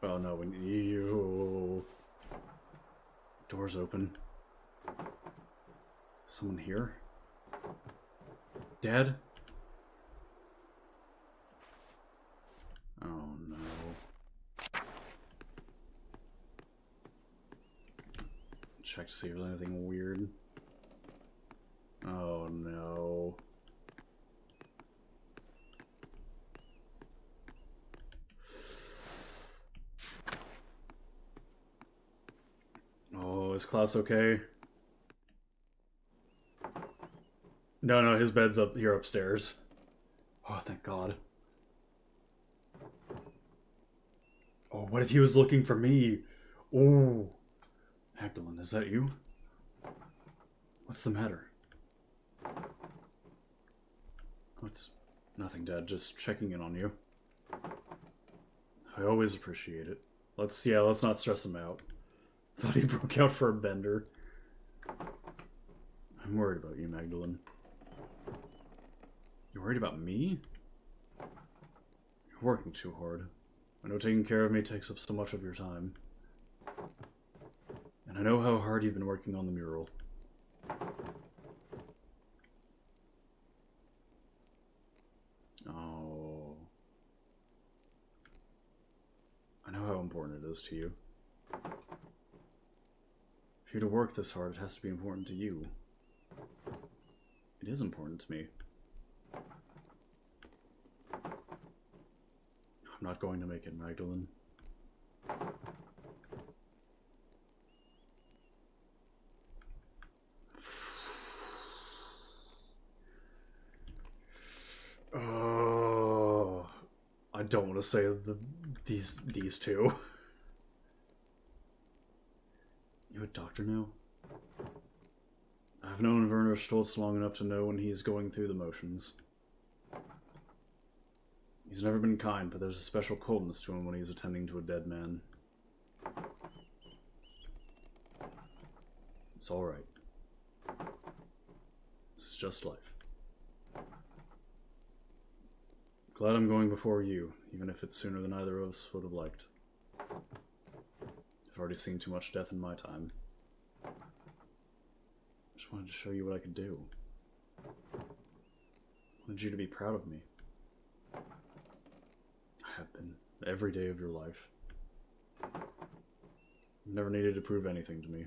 Oh no, when you... Doors open. Someone here? Dad? Oh no. Check to see if there's anything weird. Oh no. Oh, is Klaus okay? No, no, his bed's up here upstairs. Oh, thank God. Oh, what if he was looking for me? Oh. Magdalene, is that you? What's the matter? What's... Nothing, Dad. Just checking in on you. I always appreciate it. Let's not stress him out. Thought he broke out for a bender. I'm worried about you, Magdalene. You're worried about me? You're working too hard. I know taking care of me takes up so much of your time. And I know how hard you've been working on the mural. Oh. I know how important it is to you. For you to work this hard, it has to be important to you. It is important to me. I'm not going to make it, Magdalene. Oh, I don't want to say these two. You a doctor now? I've known Werner Stolz long enough to know when he's going through the motions. He's never been kind, but there's a special coldness to him when he's attending to a dead man. It's alright. It's just life. Glad I'm going before you, even if it's sooner than either of us would have liked. I've already seen too much death in my time. I just wanted to show you what I could do. I wanted you to be proud of me. I have been, every day of your life. You never needed to prove anything to me.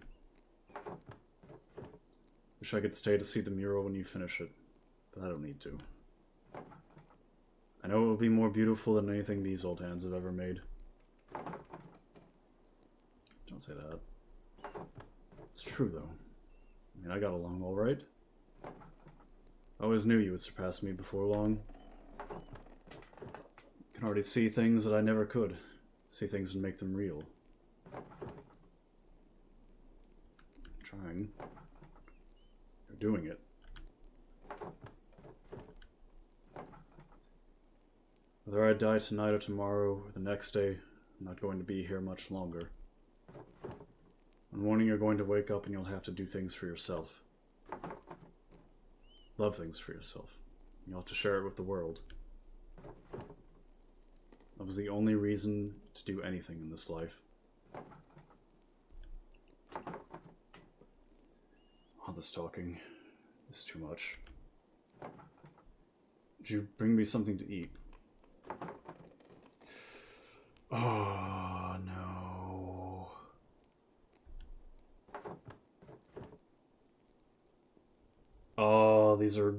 Wish I could stay to see the mural when you finish it, but I don't need to. I know it will be more beautiful than anything these old hands have ever made. Don't say that. It's true, though. I mean, I got along all right. I always knew you would surpass me before long. I can already see things that I never could. See things and make them real. I'm trying. You're doing it. Whether I die tonight or tomorrow or the next day, I'm not going to be here much longer. One morning you're going to wake up and you'll have to do things for yourself. Love things for yourself. You'll have to share it with the world. Love is the only reason to do anything in this life. All this talking is too much. Would you bring me something to eat? Oh, no. Oh, these are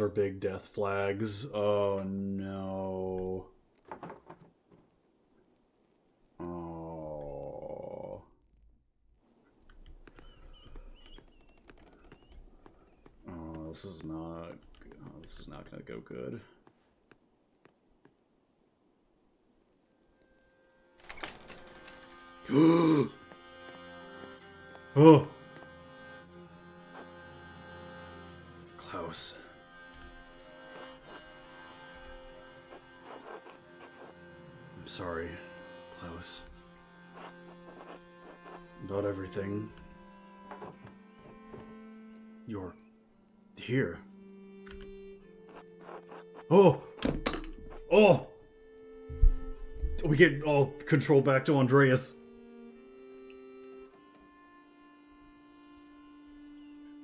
big death flags. Oh, no. Oh. Oh, this is not gonna go good. Oh! Klaus. I'm sorry, Klaus. About everything. You're here. Oh! Oh! We get all control back to Andreas.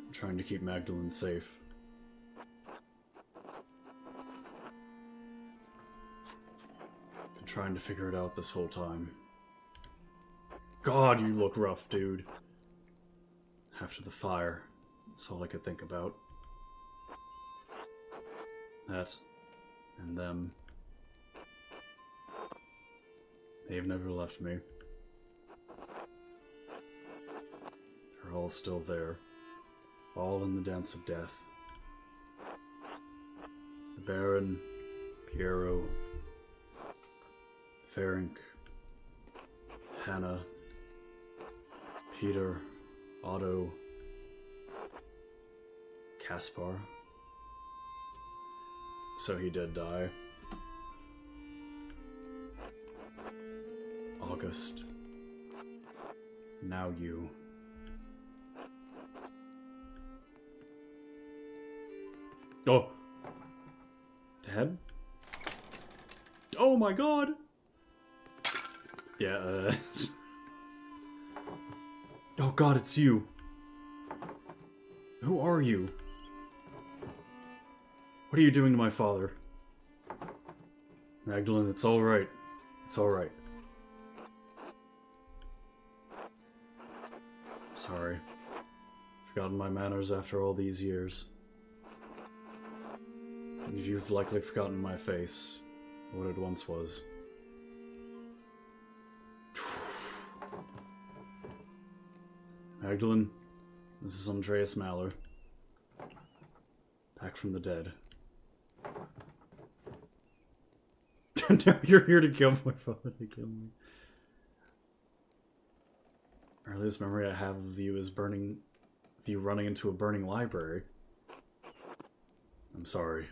I'm trying to keep Magdalene safe. Been trying to figure it out this whole time. God, you look rough, dude. After the fire, that's all I could think about. That, and them. They've never left me. They're all still there. All in the dance of death. The Baron, Piero, Ferenc, Hannah, Peter, Otto, Caspar. So he did die. August. Now you. Oh! Dad? Oh my god! Yeah, Oh god, it's you. Who are you? What are you doing to my father? Magdalene, it's alright. It's alright. Sorry. Forgotten my manners after all these years. You've likely forgotten my face, what it once was. Magdalene, this is Andreas Maller. Back from the dead. Now you're here to kill my father, to kill me. Earliest memory I have of you is you running into a burning library. I'm sorry.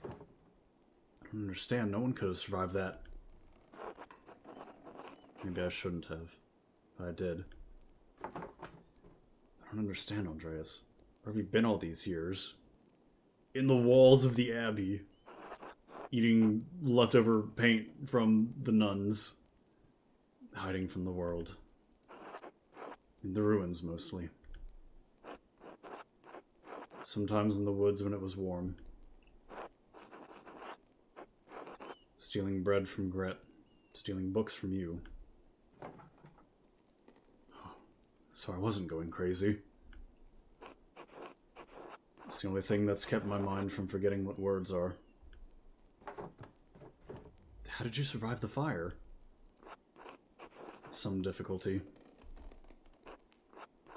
I don't understand, no one could have survived that. Maybe I shouldn't have, but I did. I don't understand, Andreas. Where have you been all these years? In the walls of the Abbey. Eating leftover paint from the nuns. Hiding from the world. In the ruins, mostly. Sometimes in the woods when it was warm. Stealing bread from Gret. Stealing books from you. So I wasn't going crazy. It's the only thing that's kept my mind from forgetting what words are. How did you survive the fire? Some difficulty.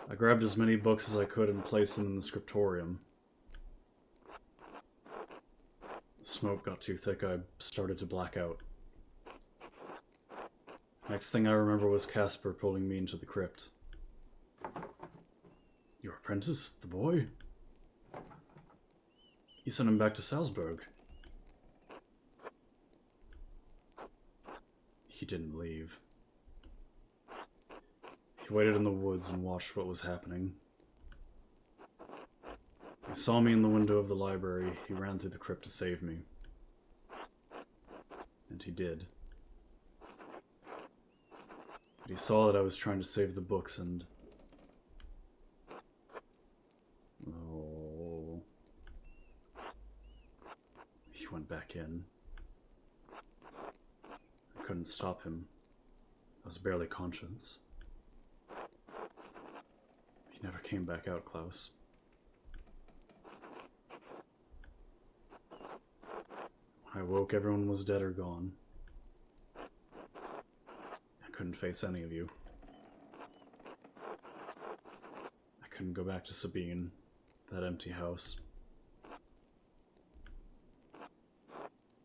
I grabbed as many books as I could and placed them in the scriptorium. The smoke got too thick, I started to black out. Next thing I remember was Caspar pulling me into the crypt. Your apprentice, the boy? You sent him back to Salzburg. He didn't leave. He waited in the woods and watched what was happening. He saw me in the window of the library. He ran through the crypt to save me. And he did. But he saw that I was trying to save the books and... Oh... He went back in. I couldn't stop him. I was barely conscious. He never came back out, Klaus. When I woke, everyone was dead or gone. I couldn't face any of you. I couldn't go back to Sabine, that empty house.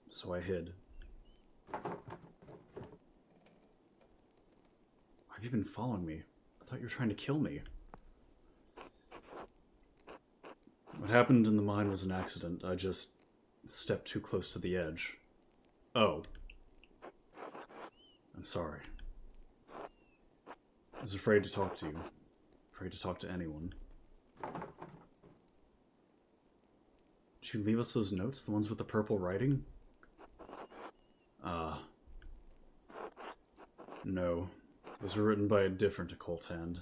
So I hid. Why have you been following me? I thought you were trying to kill me. What happened in the mine was an accident. I just stepped too close to the edge. Oh. I'm sorry. I was afraid to talk to you. Afraid to talk to anyone. Did you leave us those notes? The ones with the purple writing? No. Those were written by a different occult hand.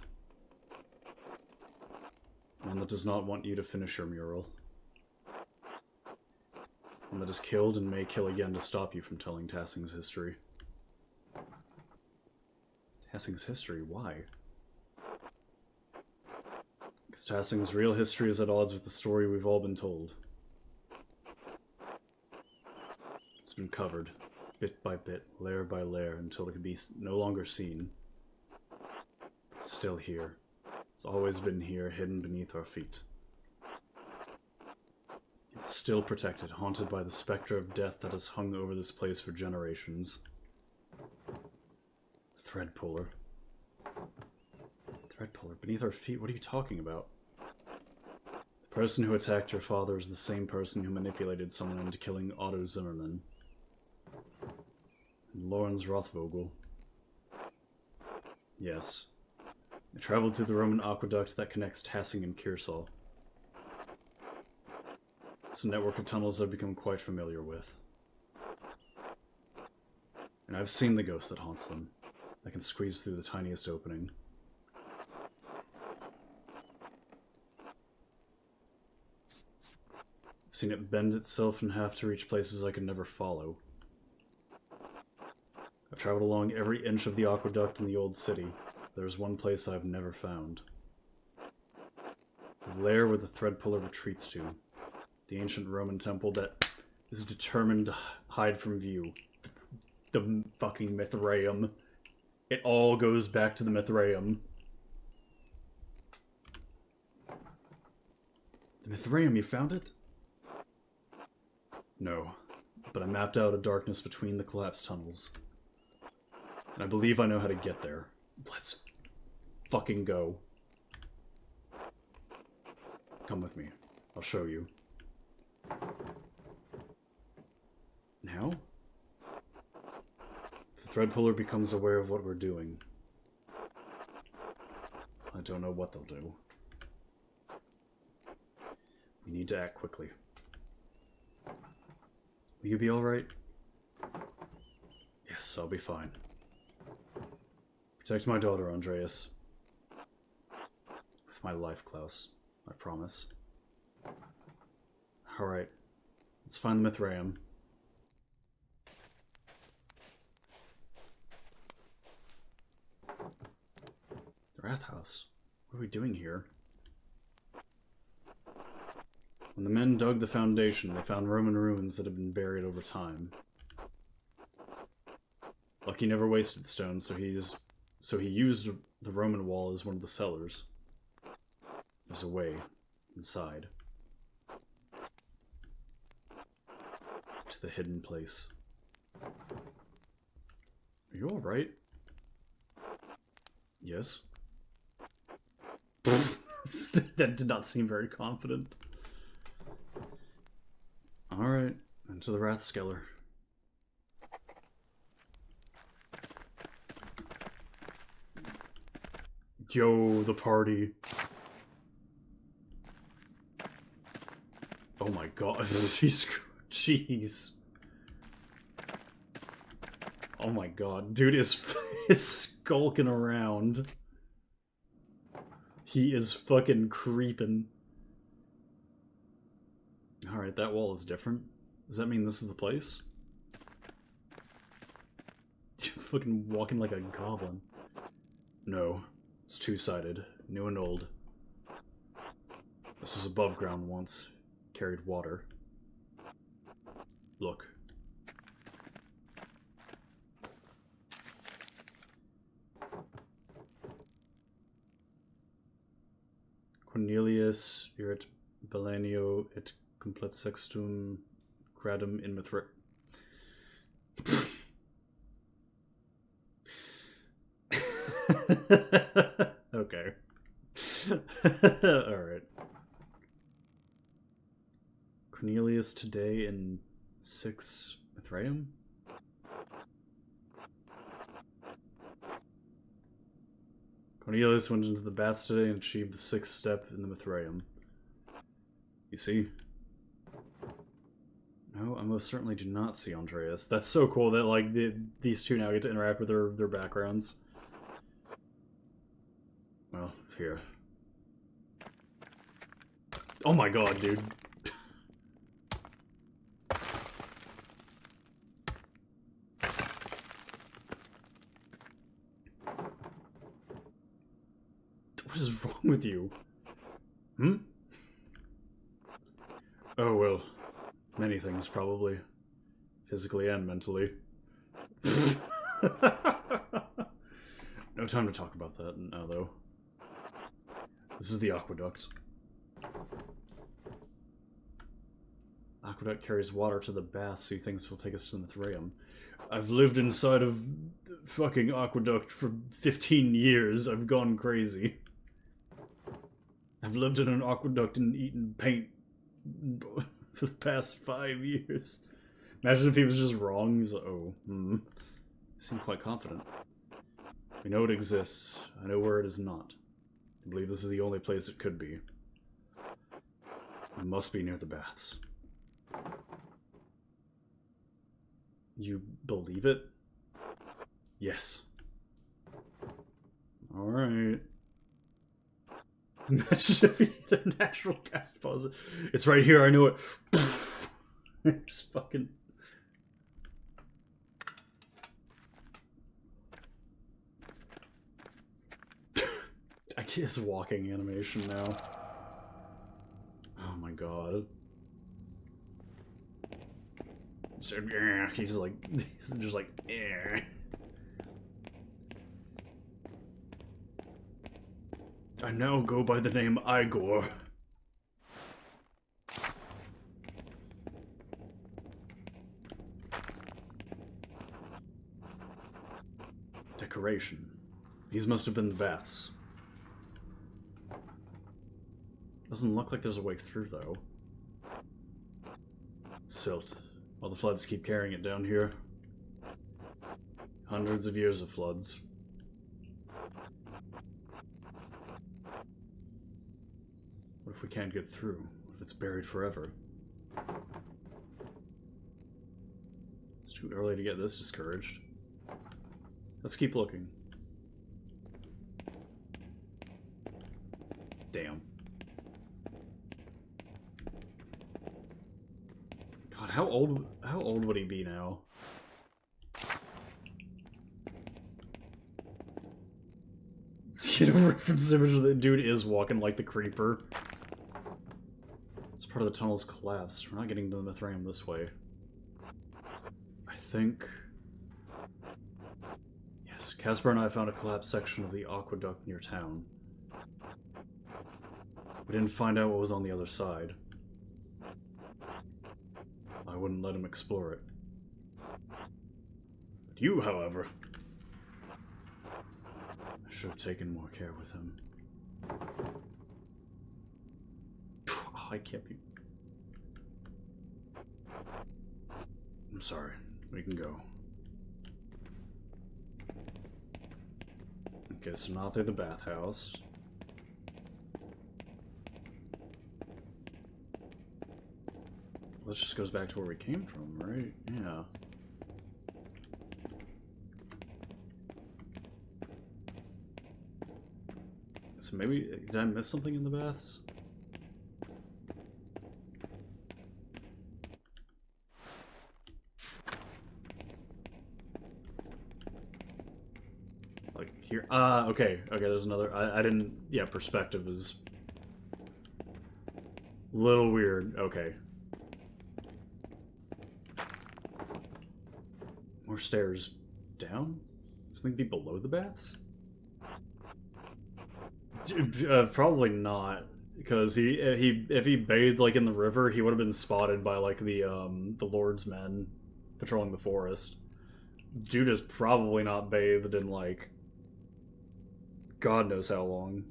One that does not want you to finish your mural. One that has killed and may kill again to stop you from telling Tassing's history. Tassing's history? Why? Because Tassing's real history is at odds with the story we've all been told. It's been covered, bit by bit, layer by layer, until it can be no longer seen. It's still here. It's always been here, hidden beneath our feet. It's still protected, haunted by the specter of death that has hung over this place for generations. Thread puller. Thread puller, beneath our feet? What are you talking about? The person who attacked your father is the same person who manipulated someone into killing Otto Zimmerman. And Lorenz Rothvogel. Yes. They traveled through the Roman aqueduct that connects Tassing and Kearsall. It's a network of tunnels I've become quite familiar with. And I've seen the ghost that haunts them. That can squeeze through the tiniest opening. I've seen it bend itself in half to reach places I could never follow. I've traveled along every inch of the aqueduct in the old city. There's one place I've never found. The lair where the thread puller retreats to. The ancient Roman temple that is determined to hide from view. The fucking Mithraeum. It all goes back to the Mithraeum. The Mithraeum, you found it? No, but I mapped out a darkness between the collapsed tunnels. And I believe I know how to get there. Let's fucking go. Come with me. I'll show you. Now? If the thread puller becomes aware of what we're doing, I don't know what they'll do. We need to act quickly. Will you be alright? Yes, I'll be fine. Protect my daughter, Andreas. With my life, Klaus. I promise. Alright. Let's find the Mithraeum. The Wrath House. What are we doing here? When the men dug the foundation, they found Roman ruins that had been buried over time. Lucky never wasted stone, so he used the Roman wall as one of the cellars. There's a way inside. To the hidden place. Are you alright? Yes? That did not seem very confident. Alright, into the Rathskeller. Yo, the party. Oh my god, jeez. Oh my god, dude is skulking around. He is fucking creeping. Alright, that wall is different. Does that mean this is the place? Fucking walking like a goblin. No. It's two-sided. New and old. This was above ground once. Carried water. Look. Cornelius irat Belenio et complet sextum gradum in Mithra. Okay. Alright. Cornelius today in 6 Mithraeum? Cornelius went into the baths today and achieved the 6th step in the Mithraeum. You see? No, I most certainly do not see Andreas. That's so cool that like these two now get to interact with their backgrounds. Well, here. Oh my god, dude. What is wrong with you? Hmm? Oh, well. Many things, probably. Physically and mentally. No time to talk about that now, though. This is the aqueduct. Aqueduct carries water to the bath, so he thinks will take us to Mithraeum. I've lived inside of the fucking aqueduct for 15 years. I've gone crazy. I've lived in an aqueduct and eaten paint for the past 5 years. Imagine if he was just wrong. He's like, oh, He seemed quite confident. We know it exists. I know where it is not. I believe this is the only place it could be. It must be near the baths. You believe it? Yes. Alright. Imagine if he had a natural gas deposit. It's right here, I knew it. Just fucking... I guess walking animation now. Oh my god. He's just like, eh. I now go by the name Igor. Decoration. These must have been the baths. Doesn't look like there's a way through, though. Silt. All the floods keep carrying it down here. Hundreds of years of floods. What if we can't get through? What if it's buried forever? It's too early to get this discouraged. Let's keep looking. Damn. God, how old would he be now? Let's get a reference image of the dude is walking like the creeper. This part of the tunnel's collapsed. We're not getting to the Mithraeum this way. I think... Yes, Casper and I found a collapsed section of the aqueduct near town. We didn't find out what was on the other side. I wouldn't let him explore it. But you, however... I should have taken more care with him. Oh, I can't be... I'm sorry. We can go. Okay, so not through the bathhouse. This just goes back to where we came from, right? Yeah. So maybe... Did I miss something in the baths? Like here... okay. Okay, there's another... I didn't... Yeah, perspective is... a little weird. Okay. More stairs down? Something be below the baths? Probably not, because if he bathed like in the river, he would have been spotted by like the Lord's men patrolling the forest. Dude is probably not bathed in like God knows how long.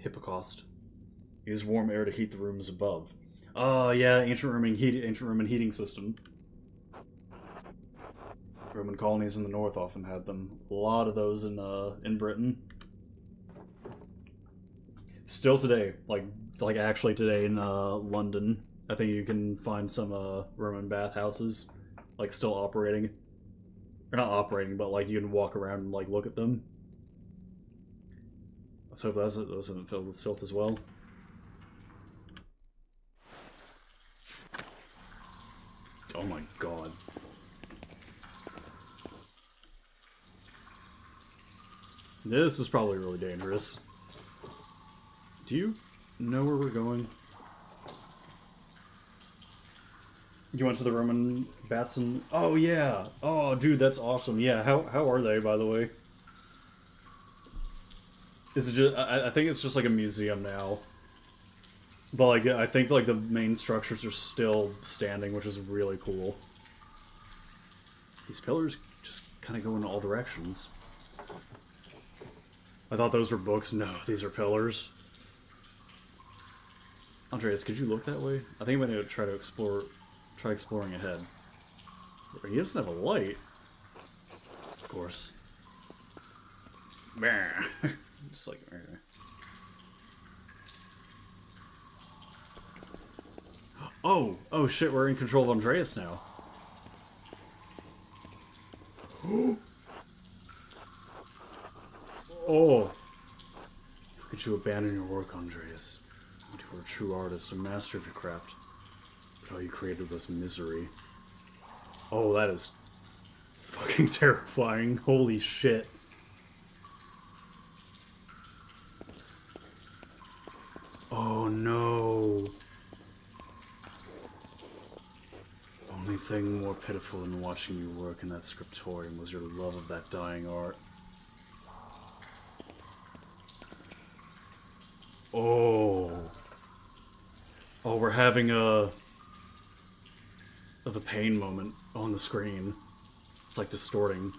Hippocaust. Use warm air to heat the rooms above. Yeah, ancient Roman heating system. Roman colonies in the north often had them. A lot of those in Britain. Still today, like actually today in London, I think you can find some Roman bathhouses like still operating. Or not operating, but like you can walk around and like look at them. Let's hope those haven't filled with silt as well. Oh my god. This is probably really dangerous. Do you know where we're going? You went to the Roman baths and... Oh, yeah! Oh, dude, that's awesome. Yeah, how are they, by the way? Is it just... I think it's just like a museum now. But, like, I think, like, the main structures are still standing, which is really cool. These pillars just kind of go in all directions. I thought those were books. No, these are pillars. Andreas, could you look that way? I think I'm going to try exploring ahead. He doesn't have a light. Of course. Just like... Oh shit, we're in control of Andreas now. Oh! How could you abandon your work, Andreas? You were a true artist, a master of your craft. But all you created was misery. Oh, that is fucking terrifying. Holy shit. Oh no. Only thing more pitiful than watching you work in that scriptorium was your love of that dying art. Oh. Oh, we're having the pain moment on the screen. It's like distorting.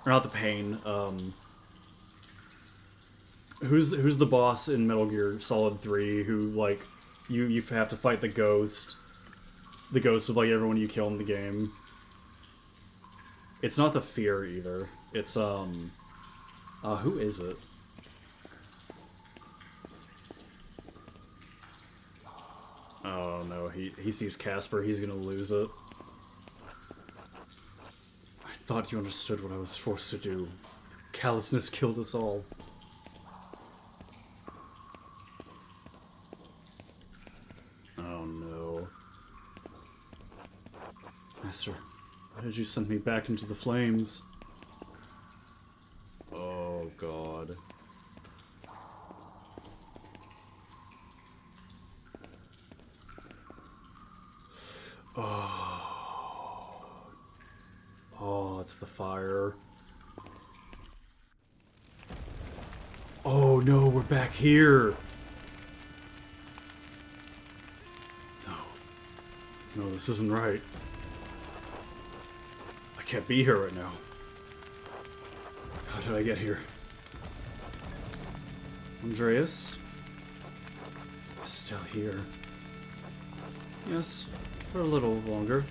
Or not the pain, who's the boss in Metal Gear Solid 3 who, like, you have to fight the ghost of, like, everyone you kill in the game. It's not the fear, either. It's, who is it? Oh, no, he sees Casper, he's gonna lose it. I thought you understood what I was forced to do. Callousness killed us all. Oh, no. Master, why did you send me back into the flames? Oh, God. Oh, it's the fire. Oh no, we're back here! No. No, this isn't right. I can't be here right now. How did I get here? Andreas? Still here. Yes, for a little longer.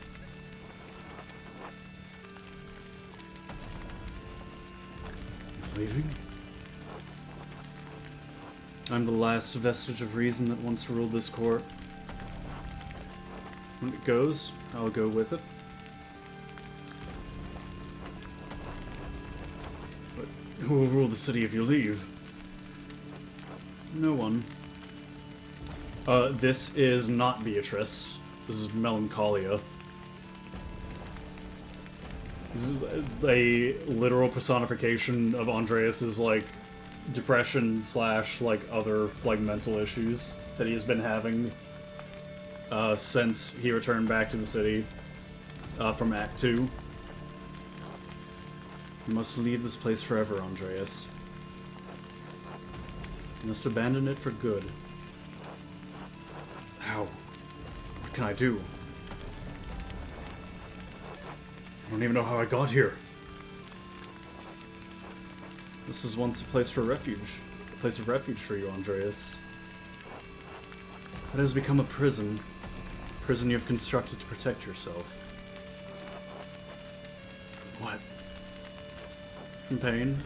Leaving? I'm the last vestige of reason that once ruled this court. When it goes, I'll go with it. But who will rule the city if you leave? No one. This is not Beatrice. This is Melancholia. This is a literal personification of Andreas's, like, depression / like other, like, mental issues that he has been having since he returned back to the city from Act 2. You must leave this place forever, Andreas. You must abandon it for good. How? What can I do? I don't even know how I got here. This was once a place for refuge. A place of refuge for you, Andreas. But it has become a prison. A prison you have constructed to protect yourself. What? From pain?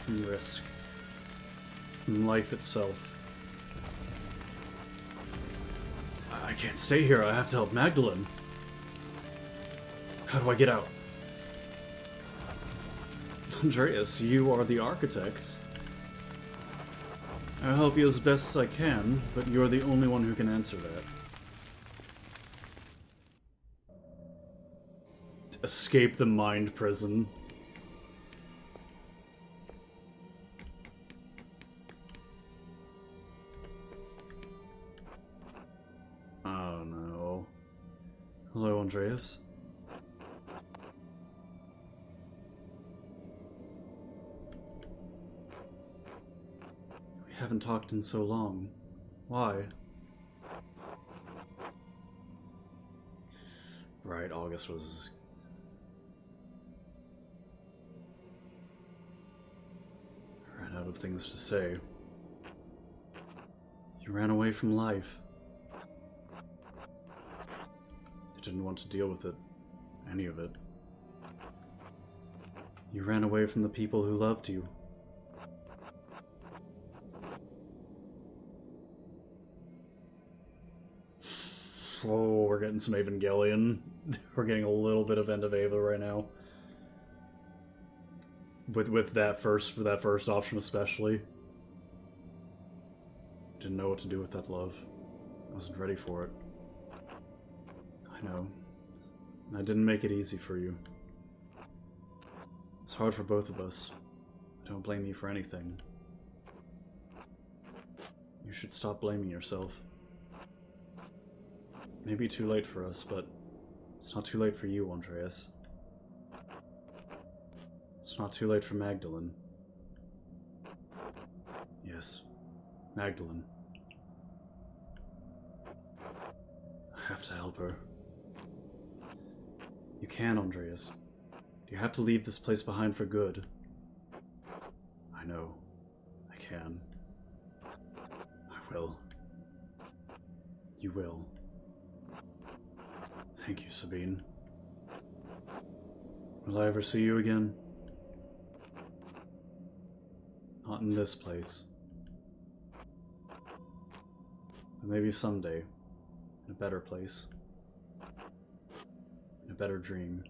From risk? From life itself? I can't stay here. I have to help Magdalene. How do I get out? Andreas, you are the architect. I'll help you as best as I can, but you're the only one who can answer that. Escape the mind prison. Oh no. Hello, Andreas. We haven't talked in so long. Why? Right, August was... I ran out of things to say. You ran away from life. You didn't want to deal with it. Any of it. You ran away from the people who loved you. Whoa, we're getting some Evangelion. We're getting a little bit of End of Eva right now. With that first option especially. Didn't know what to do with that love. I wasn't ready for it. I know. And I didn't make it easy for you. It's hard for both of us. I don't blame you for anything. You should stop blaming yourself. Maybe too late for us, but it's not too late for you, Andreas. It's not too late for Magdalene. Yes, Magdalene. I have to help her. You can, Andreas. You have to leave this place behind for good. I know. I can. I will. You will. Thank you, Sabine. Will I ever see you again? Not in this place. But maybe someday. In a better place. In a better dream.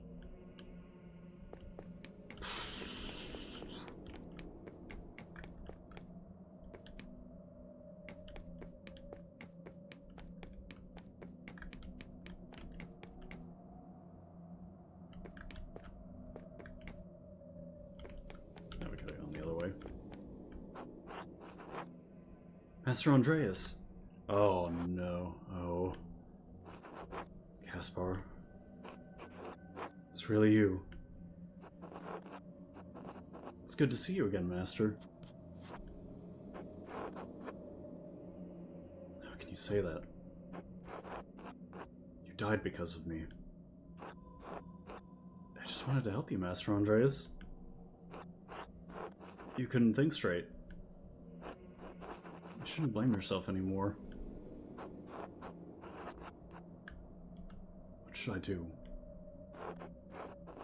Master Andreas. Oh no. Oh. Caspar. It's really you. It's good to see you again, Master. How can you say that? You died because of me. I just wanted to help you, Master Andreas. You couldn't think straight. You shouldn't blame yourself anymore. What should I do?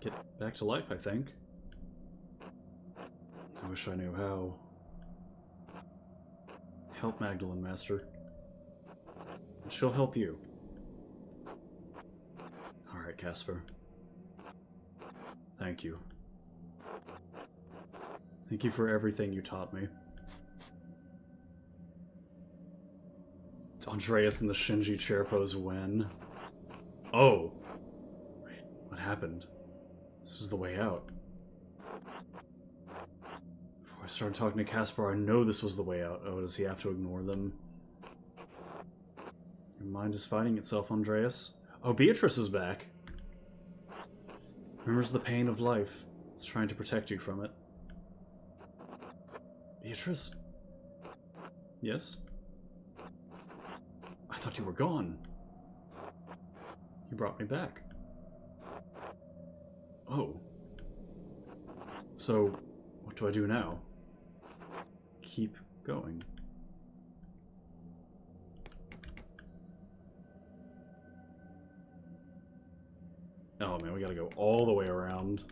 Get back to life, I think. I wish I knew how. Help Magdalene, Master. And she'll help you. Alright, Caspar. Thank you. Thank you for everything you taught me. It's Andreas in the Shinji chair pose when? Oh! Wait, what happened? This was the way out. Before I started talking to Caspar, I know this was the way out. Oh, does he have to ignore them? Your mind is fighting itself, Andreas. Oh, Beatrice is back! Remembers the pain of life. It's trying to protect you from it. Beatrice? Yes? I thought you were gone. You brought me back. Oh. So, what do I do now? Keep going. Oh man, we gotta go all the way around.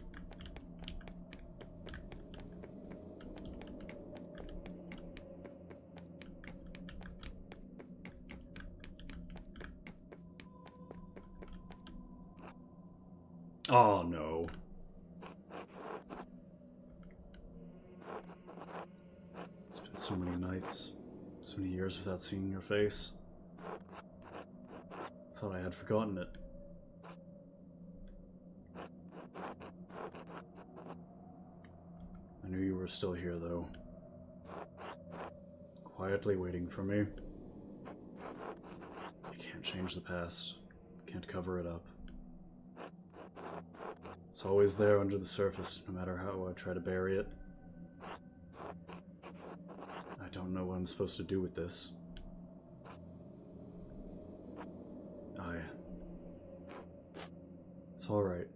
Oh no. It's been so many nights, so many years without seeing your face. Thought I had forgotten it. I knew you were still here, though. Quietly waiting for me. You can't change the past. Can't cover it up. It's always there under the surface, no matter how I try to bury it. I don't know what I'm supposed to do with this. It's alright.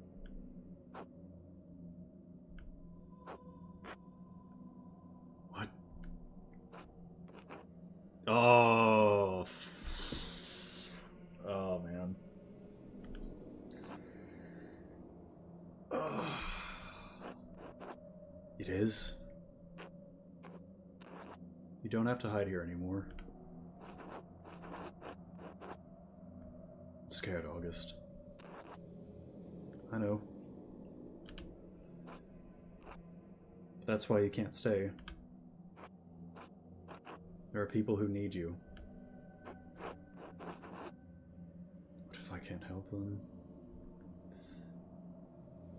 What? Oh. Oh, man. It is? You don't have to hide here anymore. I'm scared, August. I know. That's why you can't stay. There are people who need you. What if I can't help them?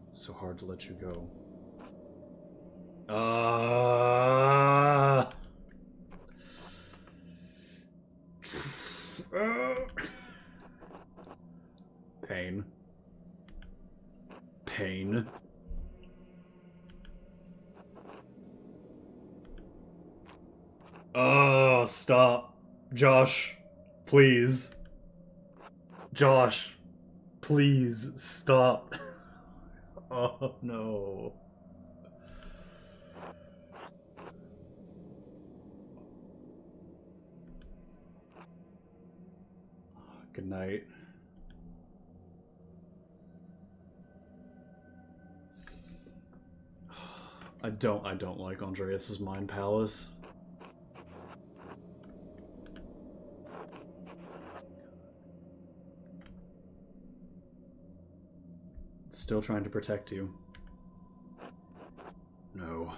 It's so hard to let you go. Pain. Pain. Oh, stop. Josh, please. Josh, please stop. Oh, no. Good night. I don't like Andreas's mind palace. Still trying to protect you. No.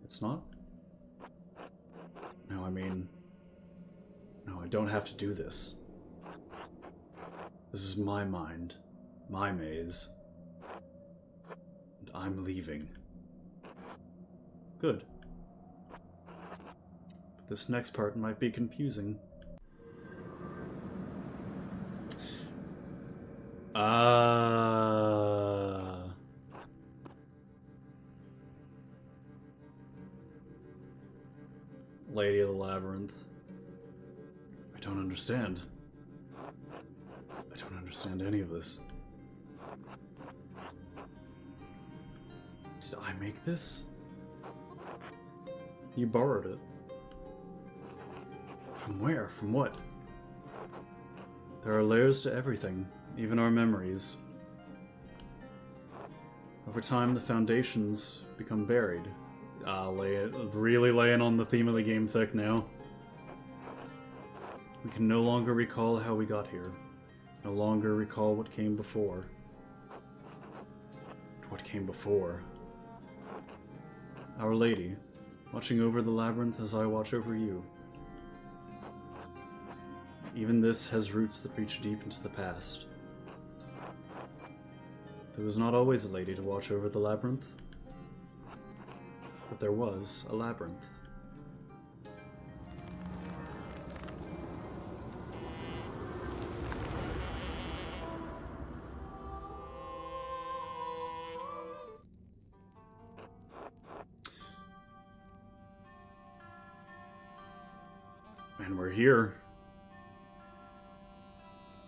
It's not? No, I mean... No, I don't have to do this. This is my mind. My maze. And I'm leaving. Good. But this next part might be confusing. Lady of the Labyrinth. I don't understand. I don't understand any of this. Did I make this? You borrowed it. From where? From what? There are layers to everything, even our memories. Over time, the foundations become buried. Really laying on the theme of the game thick now. We can no longer recall how we got here. No longer recall what came before. What came before? Our Lady, watching over the labyrinth as I watch over you. Even this has roots that reach deep into the past. There was not always a lady to watch over the labyrinth, but there was a labyrinth. And we're here.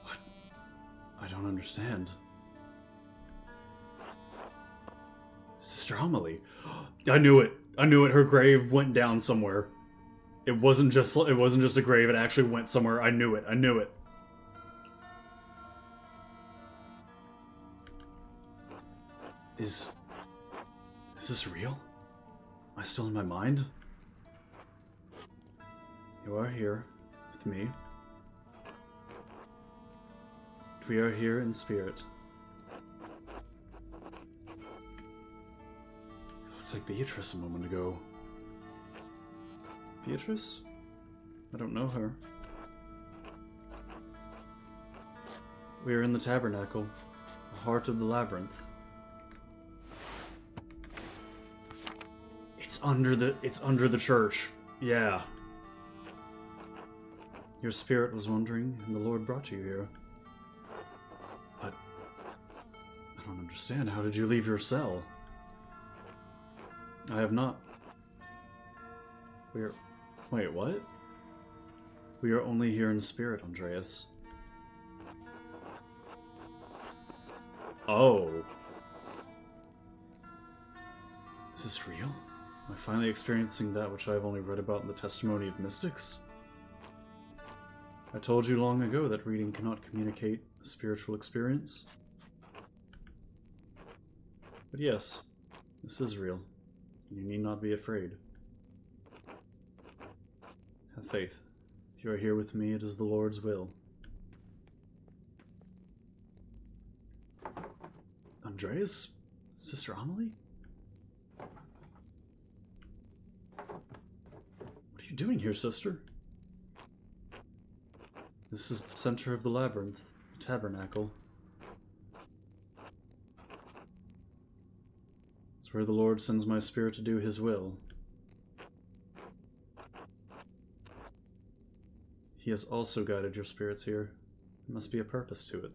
What? I don't understand. Sister Amelie. I knew it. I knew it. Her grave went down somewhere. It wasn't just a grave. It actually went somewhere. I knew it. I knew it. Is this real? Am I still in my mind? You are here with me. We are here in spirit, Looked like Beatrice a moment ago. Beatrice? I don't know her. We are in the tabernacle, the heart of the labyrinth. It's under the church. Yeah. Your spirit was wandering, and the Lord brought you here. But I don't understand. How did you leave your cell? I have not. Wait, what? We are only here in spirit, Andreas. Oh. Is this real? Am I finally experiencing that which I have only read about in the testimony of mystics? I told you long ago that reading cannot communicate a spiritual experience. But yes, this is real. You need not be afraid. Have faith. If you are here with me, it is the Lord's will. Andreas? Sister Amelie? What are you doing here, sister? This is the center of the labyrinth, the tabernacle. It's where the Lord sends my spirit to do his will. He has also guided your spirits here. There must be a purpose to it.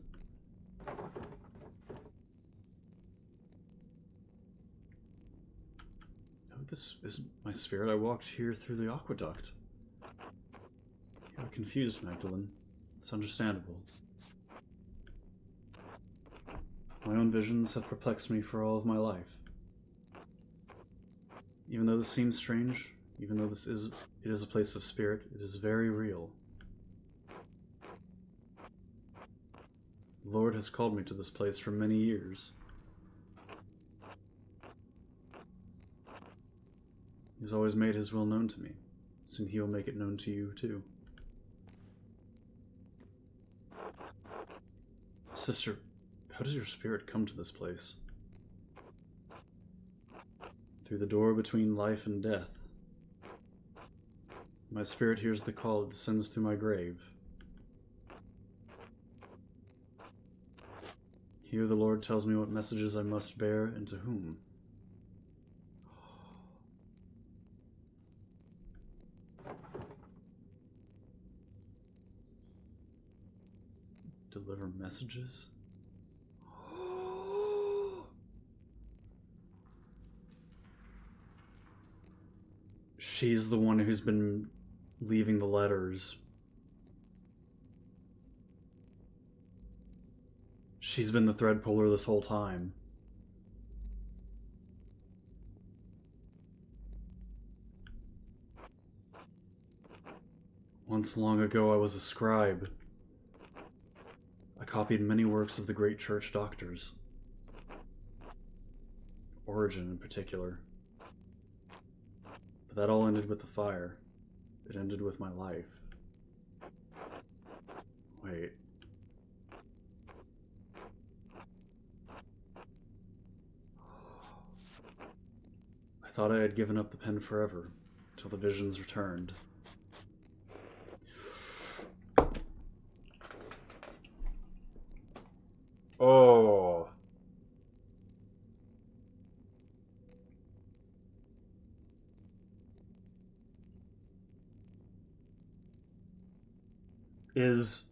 Oh, this isn't my spirit. I walked here through the aqueduct. You are confused, Magdalene. It's understandable. My own visions have perplexed me for all of my life. Even though this seems strange, even though it is a place of spirit, it is very real. The Lord has called me to this place for many years. He's always made his will known to me. Soon he will make it known to you, too. Sister, how does your spirit come to this place? Through the door between life and death. My spirit hears the call, it descends through my grave. Here the Lord tells me what messages I must bear and to whom. Deliver messages? She's the one who's been leaving the letters. She's been the thread puller this whole time. Once long ago I was a scribe. I copied many works of the great church doctors. Origen in particular. But that all ended with the fire. It ended with my life. Wait. I thought I had given up the pen forever, till the visions returned. Oh. Is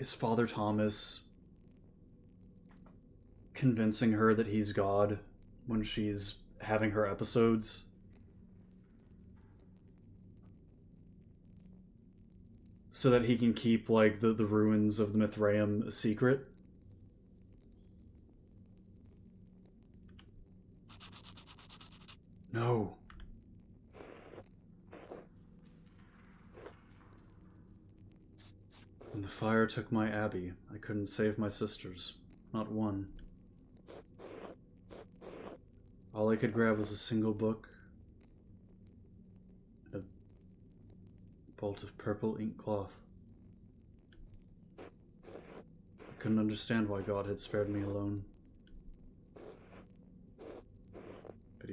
Father Thomas convincing her that he's God when she's having her episodes? So that he can keep, like, the ruins of the Mithraeum a secret? No. When the fire took my abbey, I couldn't save my sisters. Not one. All I could grab was a single book, and a bolt of purple ink cloth. I couldn't understand why God had spared me alone.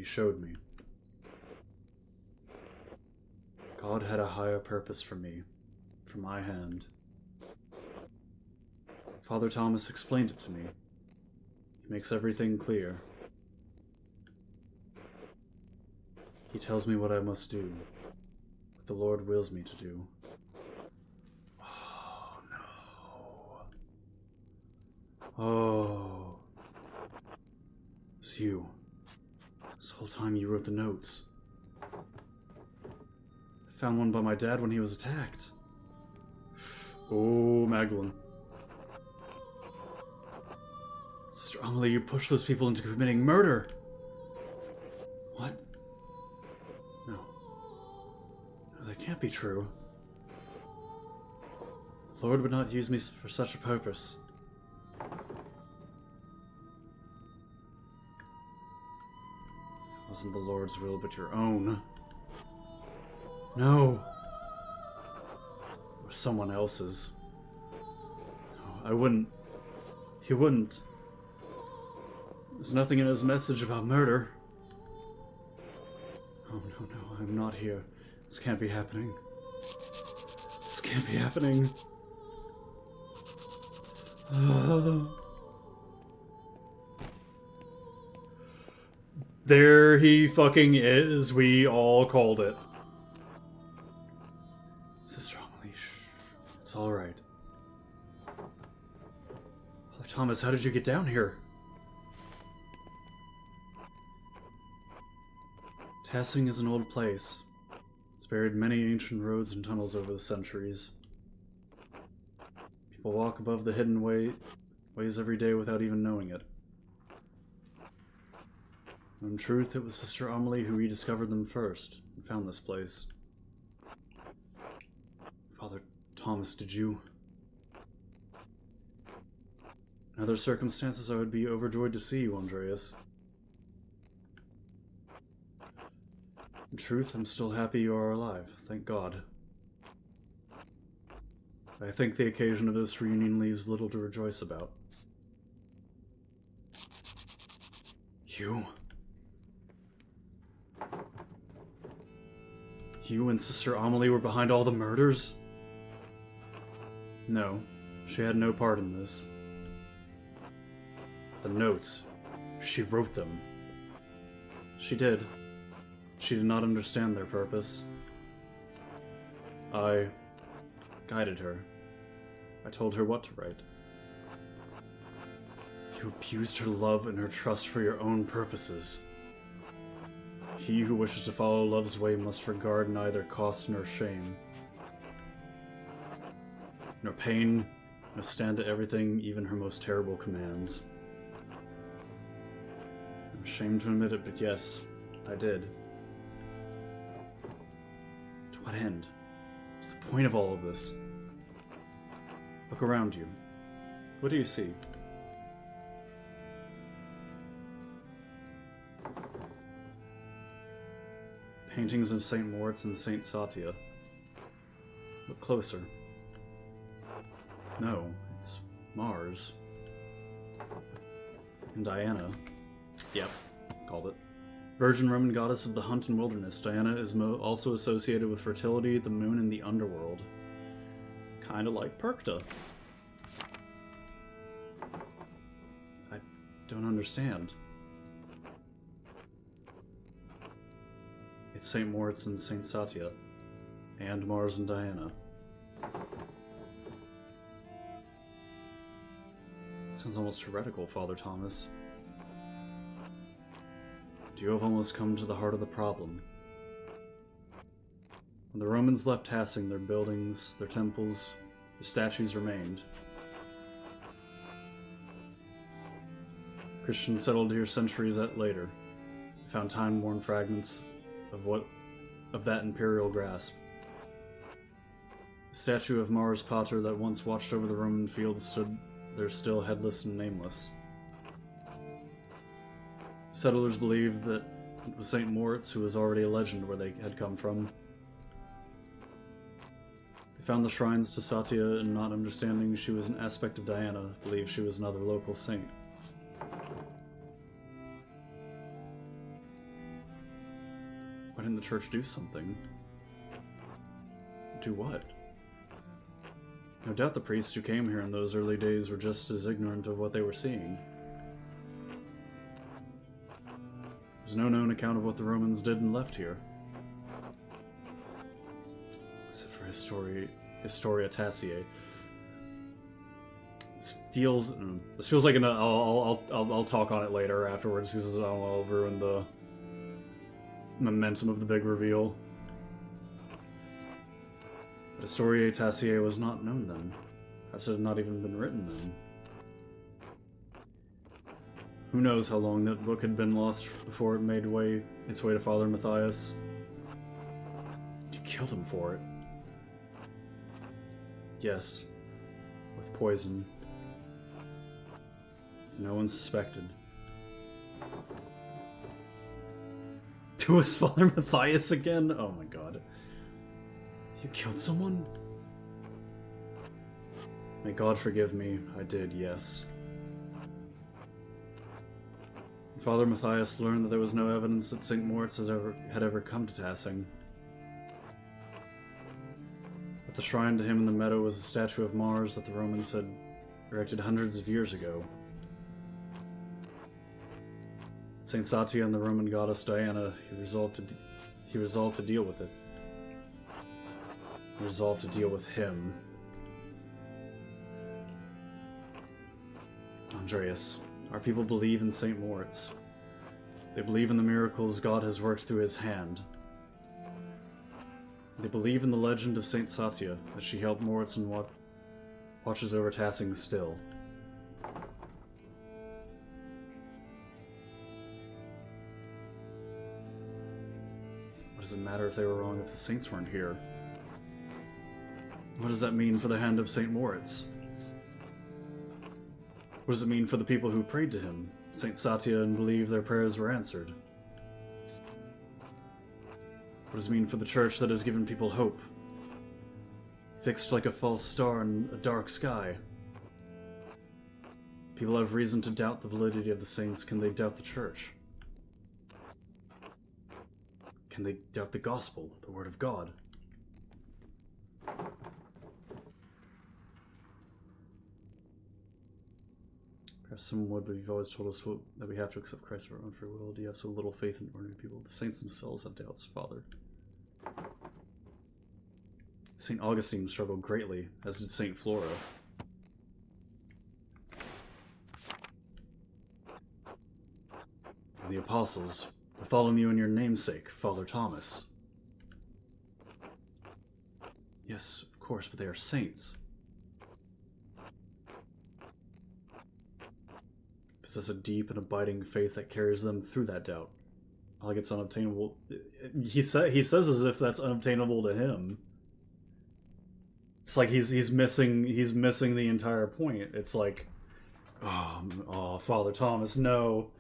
showed me. God had a higher purpose for me, for my hand. Father Thomas explained it to me. He makes everything clear. He tells me what I must do, what the Lord wills me to do. Oh, no. Oh. It's you. This whole time you wrote the notes. I found one by my dad when he was attacked. Oh, Magdalene. Sister Amelie, you pushed those people into committing murder! What? No. No, that can't be true. The Lord would not use me for such a purpose. It wasn't the Lord's will, but your own. No. Or someone else's. No, I wouldn't. He wouldn't. There's nothing in his message about murder. Oh, no, I'm not here. This can't be happening. This can't be happening. There he fucking is. We all called it. Sister Amelie, shh. It's alright. Father Thomas, how did you get down here? Tassing is an old place. It's buried many ancient roads and tunnels over the centuries. People walk above the hidden ways every day without even knowing it. In truth, it was Sister Amelie who rediscovered them first and found this place. Father Thomas, did you... In other circumstances, I would be overjoyed to see you, Andreas. In truth, I'm still happy you are alive, thank God. I think the occasion of this reunion leaves little to rejoice about. You? You and Sister Amelie were behind all the murders? No, she had no part in this. The notes, she wrote them. She did. She did not understand their purpose. I guided her. I told her what to write. You abused her love and her trust for your own purposes. He who wishes to follow love's way must regard neither cost nor shame, nor pain, must stand to everything, even her most terrible commands. I'm ashamed to admit it, but yes, I did. To what end? What's the point of all of this? Look around you. What do you see? Paintings of St. Moritz and St. Satya. Look closer. No, it's Mars. And Diana. Yep, called it. Virgin Roman goddess of the hunt and wilderness, Diana is also associated with fertility, the moon, and the underworld. Kinda like Perkta. I don't understand. It's St. Moritz and St. Satya, and Mars and Diana. Sounds almost heretical, Father Thomas. You have almost come to the heart of the problem. When the Romans left Tassing, their buildings, their temples, their statues remained. Christians settled here centuries later, found time-worn fragments of that imperial grasp. The statue of Mars Pater that once watched over the Roman fields stood there still headless and nameless. Settlers believed that it was St. Moritz who was already a legend where they had come from. They found the shrines to Satya and, not understanding she was an aspect of Diana, believed she was another local saint. didn't the church do something? Do what? No doubt the priests who came here in those early days were just as ignorant of what they were seeing. There's no known account of what the Romans did and left here. Except for Historia Taciae. This feels like an I'll talk on it later afterwards because I'll ruin the momentum of the big reveal. But Historia Taciae was not known then. Perhaps it had not even been written then. Who knows how long that book had been lost before it made its way to Father Matthias. You killed him for it. Yes. With poison. No one suspected. It was Father Matthias again? Oh my god. You killed someone? May God forgive me. I did, yes. Father Matthias learned that there was no evidence that St. Moritz had ever come to Tassing. At the shrine to him in the meadow was a statue of Mars that the Romans had erected hundreds of years ago. St. Satia and the Roman goddess Diana, he resolved to deal with it. He resolved to deal with him. Andreas, our people believe in St. Moritz. They believe in the miracles God has worked through his hand. They believe in the legend of St. Satia, that she helped Moritz and watches over Tassing still. What does it matter if they were wrong if the saints weren't here? What does that mean for the hand of St. Moritz? What does it mean for the people who prayed to him, St. Satia, and believe their prayers were answered? What does it mean for the church that has given people hope, fixed like a false star in a dark sky? People have reason to doubt the validity of the saints. Can they doubt the church? Can they doubt the gospel, the word of God? Perhaps someone would, but you've always told us that we have to accept Christ of our own free will. Do you have so little faith in ordinary people? The saints themselves have doubts, Father. St. Augustine struggled greatly, as did St. Flora. And the apostles, Bartholomew and your namesake, Father Thomas. Yes, of course, but they are saints. Possess a deep and abiding faith that carries them through that doubt. Like it's unobtainable. He says as if that's unobtainable to him. It's like he's missing the entire point. It's like, oh, Father Thomas, no.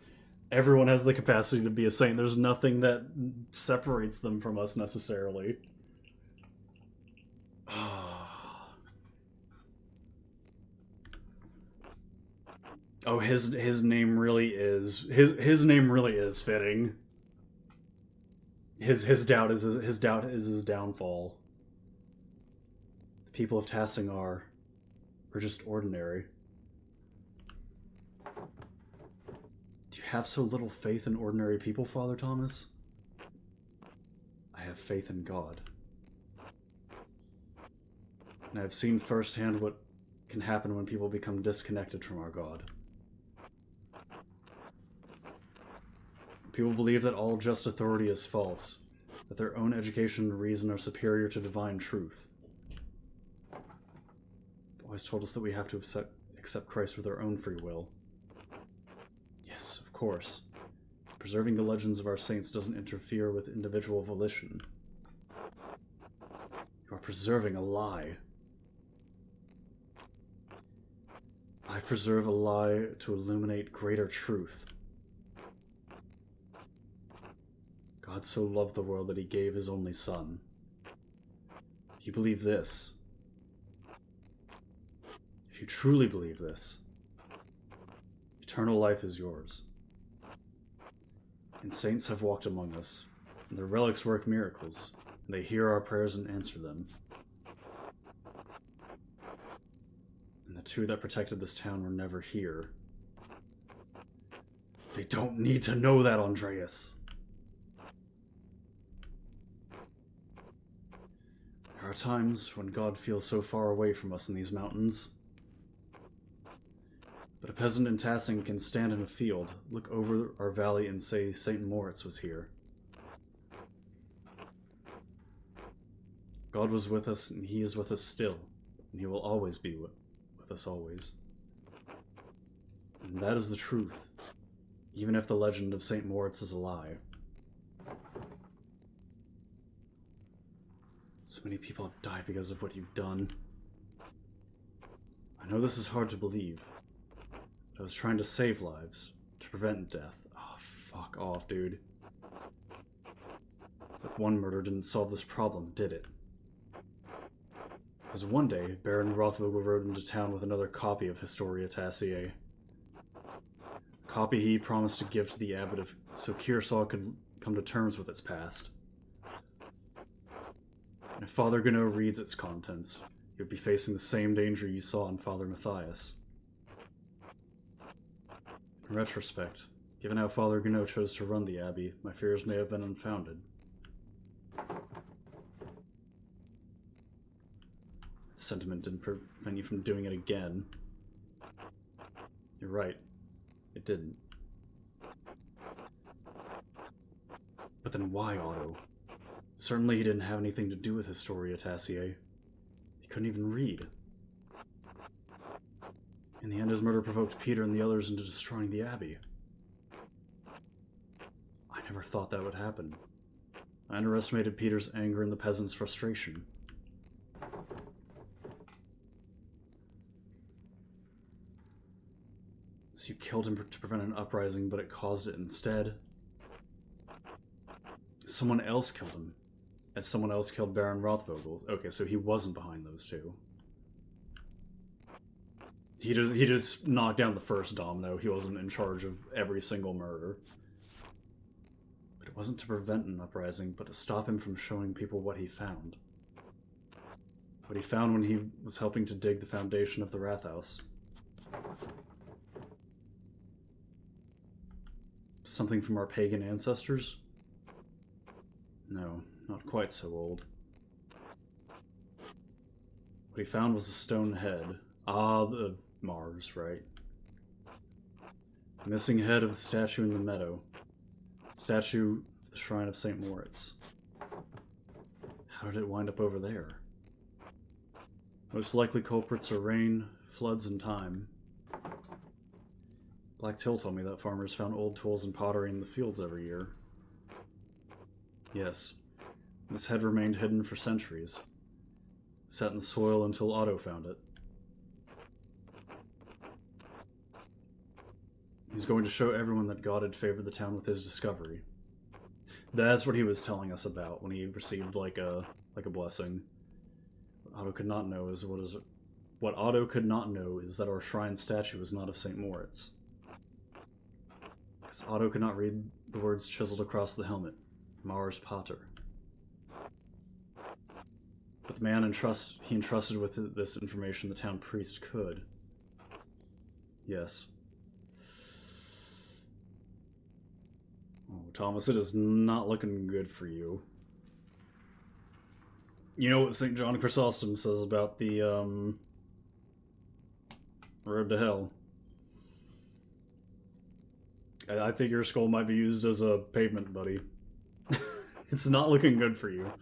Everyone has the capacity to be a saint. There's nothing that separates them from us necessarily. Oh, his name really is his name really is fitting. His doubt is his downfall. The people of Tassing are just ordinary. Do you have so little faith in ordinary people, Father Thomas? I have faith in God. And I have seen firsthand what can happen when people become disconnected from our God. People believe that all just authority is false, that their own education and reason are superior to divine truth. Always told us that we have to accept Christ with our own free will. Yes, of course. Preserving the legends of our saints doesn't interfere with individual volition. You are preserving a lie. I preserve a lie to illuminate greater truth. God so loved the world that he gave his only Son. If you believe this, if you truly believe this, eternal life is yours. And saints have walked among us. And their relics work miracles, and they hear our prayers and answer them. And the two that protected this town were never here. They don't need to know that, Andreas. There are times when God feels so far away from us in these mountains. But a peasant in Tassing can stand in a field, look over our valley and say St. Moritz was here. God was with us, and he is with us still, and he will always be with us always. And that is the truth, even if the legend of St. Moritz is a lie. So many people have died because of what you've done. I know this is hard to believe, but I was trying to save lives, to prevent death. Oh, fuck off, dude. But one murder didn't solve this problem, did it? Because one day, Baron Rothvogel rode into town with another copy of Historia Tassiae. A copy he promised to give to the abbot so Kearsarge could come to terms with its past. And if Father Gonneau reads its contents, he would be facing the same danger you saw in Father Matthias. In retrospect, given how Father Gonneau chose to run the abbey, my fears may have been unfounded. Sentiment didn't prevent you from doing it again. You're right. It didn't. But then why Otto? Certainly he didn't have anything to do with Historia Tassiae. He couldn't even read. In the end, his murder provoked Peter and the others into destroying the abbey. I never thought that would happen. I underestimated Peter's anger and the peasants' frustration. So you killed him to prevent an uprising, but it caused it instead. Someone else killed him. And someone else killed Baron Rothvogel. Okay, so he wasn't behind those two. He just knocked down the first domino. He wasn't in charge of every single murder. But it wasn't to prevent an uprising, but to stop him from showing people what he found. What he found when he was helping to dig the foundation of the Rathaus. Something from our pagan ancestors? No, not quite so old. What he found was a stone head. Ah, of Mars, right? The missing head of the statue in the meadow. Statue of the Shrine of St. Moritz. How did it wind up over there? Most likely culprits are rain, floods, and time. Black Till told me that farmers found old tools and pottery in the fields every year. Yes, this head remained hidden for centuries. Sat in the soil until Otto found it. He's going to show everyone that God had favored the town with his discovery. That's what he was telling us about when he received like a blessing. What Otto could not know is that our shrine statue is not of St. Moritz. Because Otto could not read the words chiseled across the helmet. Mars Pater. But the man he entrusted with this information, the town priest, could. Yes. Oh, Thomas, it is not looking good for you. You know what St. John Chrysostom says about the, road to hell? I think your skull might be used as a pavement, buddy. It's not looking good for you.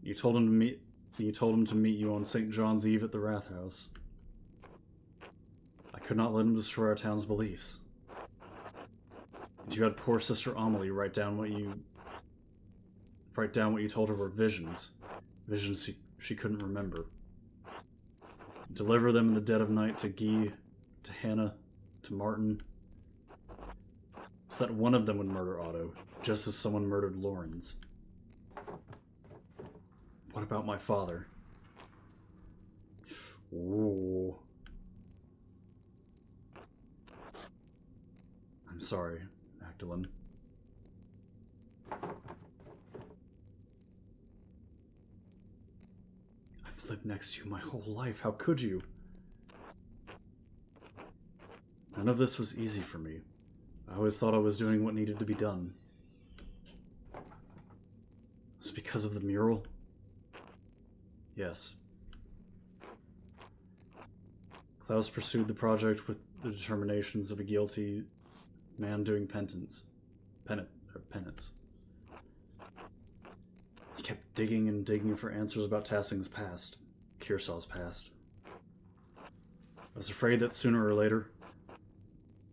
You told him to meet you on St. John's Eve at the Rathaus. I could not let him destroy our town's beliefs. And you had poor Sister Amelie write down what you told her were visions. Visions she couldn't remember. Deliver them in the dead of night to Guy, to Hannah, to Martin, so that one of them would murder Otto, just as someone murdered Lorenz. What about my father? Ooh. I'm sorry, Magdalene. I've lived next to you my whole life. How could you? None of this was easy for me. I always thought I was doing what needed to be done. Was it because of the mural? Yes. Klaus pursued the project with the determinations of a guilty man doing penance. He kept digging and digging for answers about Tassing's past, Kearsaw's past. I was afraid that sooner or later,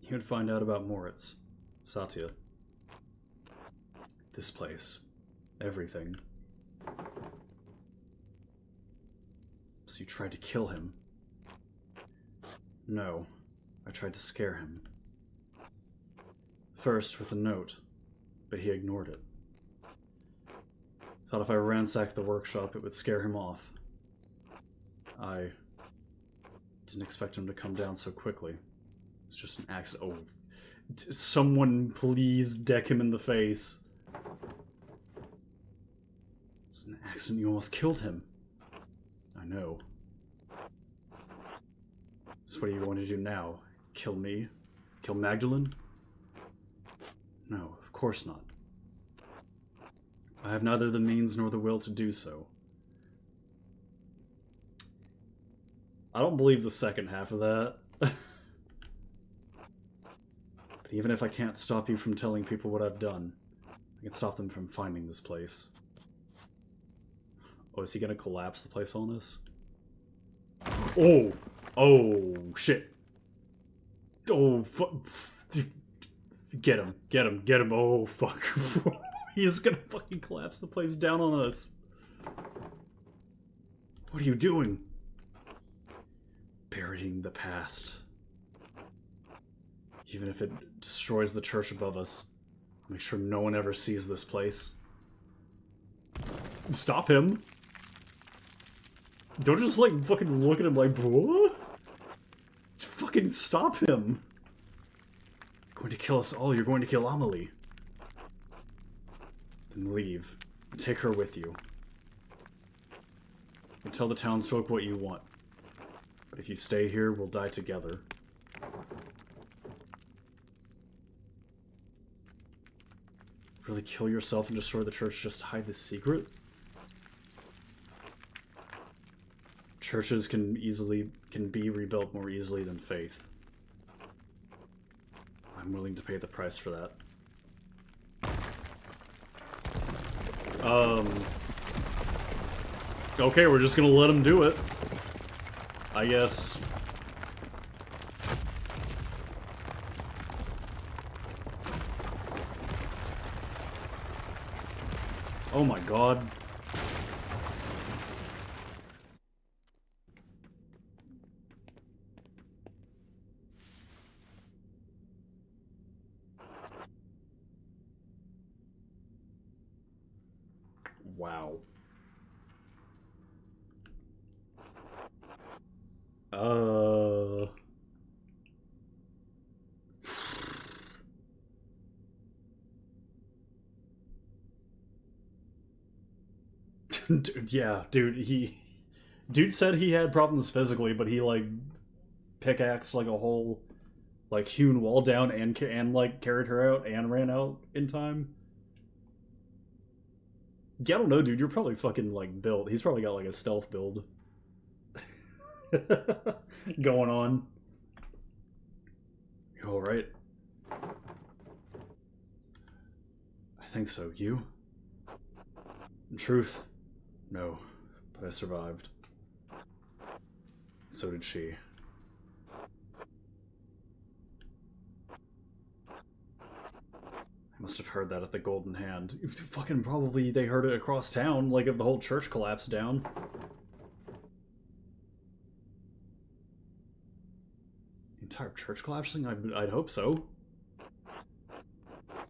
he would find out about Moritz, Satya. This place. Everything. So you tried to kill him? No. I tried to scare him. First with a note, but he ignored it. Thought if I ransacked the workshop, it would scare him off. I didn't expect him to come down so quickly. It's just an accident. Oh, someone please deck him in the face. It's an accident. You almost killed him. I know. So what are you going to do now? Kill me? Kill Magdalene? No, of course not. I have neither the means nor the will to do so. I don't believe the second half of that. But even if I can't stop you from telling people what I've done, I can stop them from finding this place. Oh, is he gonna collapse the place on us? Oh! Oh, shit. Oh, get him, get him, get him. Oh, fuck. He's gonna fucking collapse the place down on us. What are you doing? Burying the past. Even if it destroys the church above us, make sure no one ever sees this place. Stop him. Don't just, like, fucking look at him like, what? Fucking stop him. You're going to kill us all. You're going to kill Amelie. Then leave. Take her with you. And tell the townsfolk what you want. But if you stay here, we'll die together. Really kill yourself and destroy the church just to hide this secret? Churches can be rebuilt more easily than faith. I'm willing to pay the price for that. Okay, we're just gonna let him do it. I guess. Oh my god. Wow. Dude, yeah, dude, dude said he had problems physically, but he, like, pickaxed, like, a whole, like, hewn wall down and like, carried her out and ran out in time. Yeah, I don't know, dude, you're probably fucking, like, built. He's probably got, like, a stealth build going on. You alright? I think so. You? In truth, no, but I survived. So did she. I must have heard that at the Golden Hand. Fucking probably they heard it across town, like if the whole church collapsed down. The entire church collapsing? I'd hope so.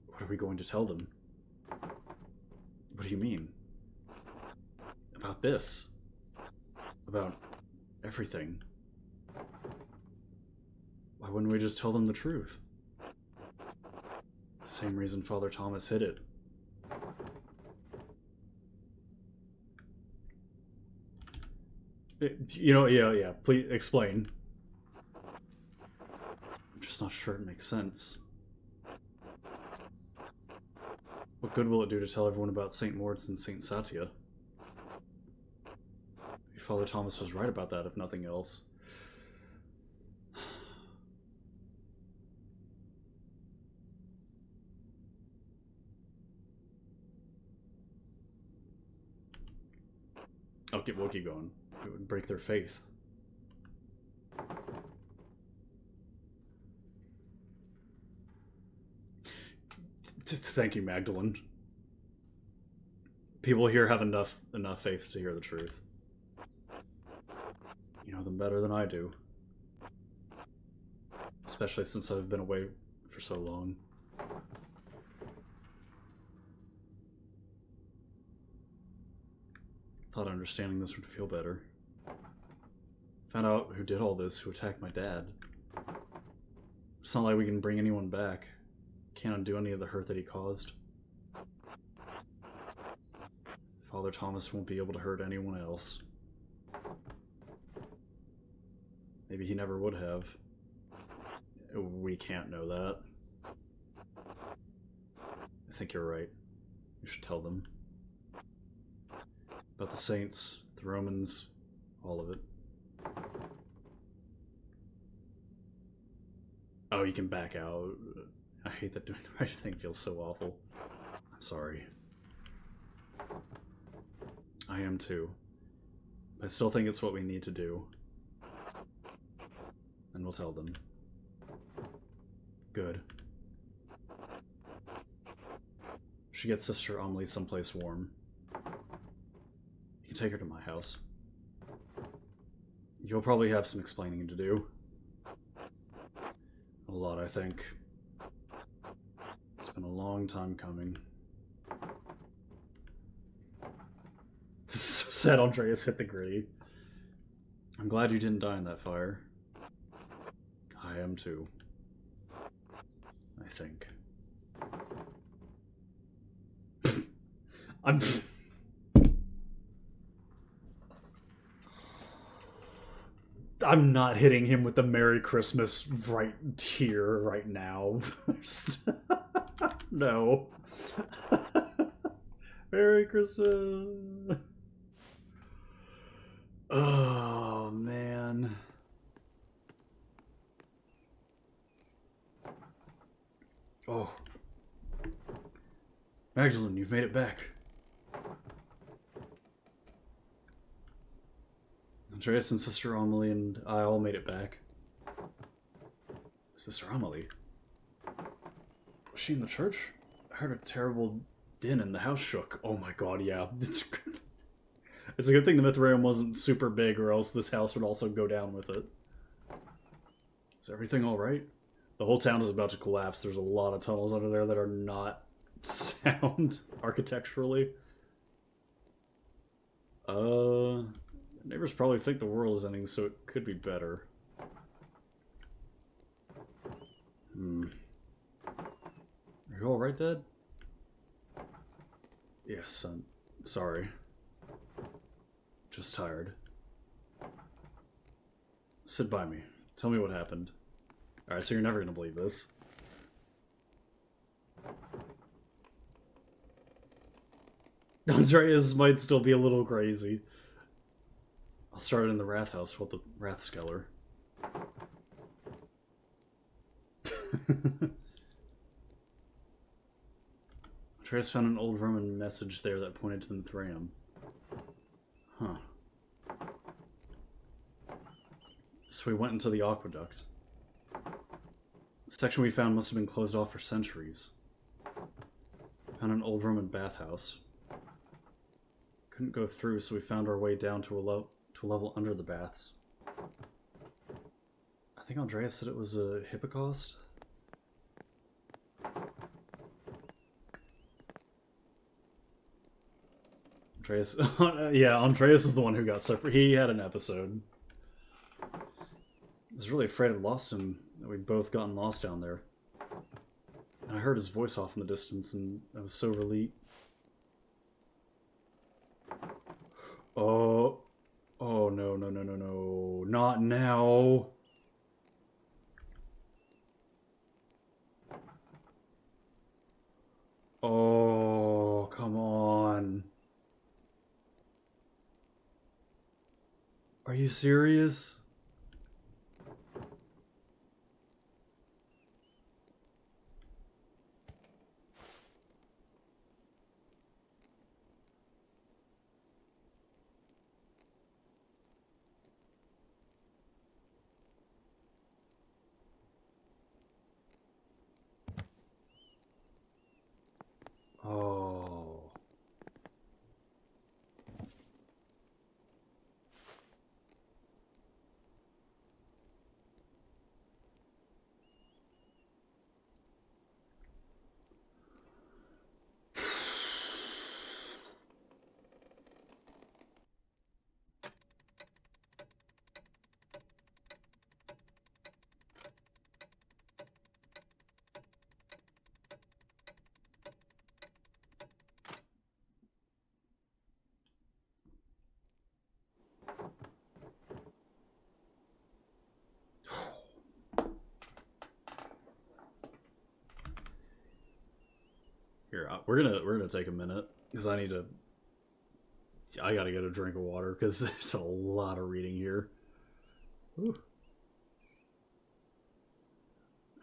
What are we going to tell them? What do you mean? About this? About everything? Why wouldn't we just tell them the truth? The same reason Father Thomas hid it. You know, yeah. Please explain. I'm just not sure it makes sense. What good will it do to tell everyone about St. Moritz and St. Satya? Father Thomas was right about that, if nothing else. We'll keep going. It would break their faith. Thank you, Magdalene. People here have enough faith to hear the truth. You know them better than I do. Especially since I've been away for so long. Thought understanding this would feel better. Found out who did all this, who attacked my dad. It's not like we can bring anyone back. Can't undo any of the hurt that he caused. Father Thomas won't be able to hurt anyone else. Maybe he never would have. We can't know that. I think you're right. You should tell them. About the saints, the Romans, all of it. Oh, you can back out. I hate that doing the right thing feels so awful. I'm sorry. I am too. I still think it's what we need to do. And we'll tell them. Good. Should get Sister Amelie someplace warm. You can take her to my house. You'll probably have some explaining to do. A lot, I think. It's been a long time coming. This is so sad Andreas hit the gritty. I'm glad you didn't die in that fire. I am too. I think. I'm not hitting him with the Merry Christmas right here, right now. No. Merry Christmas. Oh, man. Oh. Magdalene, you've made it back. Andreas and Sister Amelie and I all made it back. Sister Amelie? Was she in the church? I heard a terrible din and the house shook. Oh my god, yeah. It's a good thing the Mithraeum wasn't super big, or else this house would also go down with it. Is everything alright? The whole town is about to collapse. There's a lot of tunnels under there that are not sound architecturally. Neighbors probably think the world is ending, so it could be better. Are you alright, Dad? Yes, son. Sorry. Just tired. Sit by me. Tell me what happened. Alright, so you're never gonna believe this. Andreas might still be a little crazy. I'll start in the Wrath House with the Wrathskeller. Andreas found an old Roman message there that pointed to the Mithraeum. Huh. So we went into the aqueduct. The section we found must have been closed off for centuries. Found an old Roman bathhouse. Couldn't go through, so we found our way down to a level under the baths. I think Andreas said it was a hippocaust. Andreas, yeah, Andreas is the one who got separated. He had an episode. I was really afraid I'd lost him, that we'd both gotten lost down there. And I heard his voice off in the distance, and I was so relieved. Oh, oh no. no, no, no, no. Not now. Oh, come on. Are you serious? Oh. Here, we're gonna take a minute because I gotta get a drink of water because there's a lot of reading here. Ooh.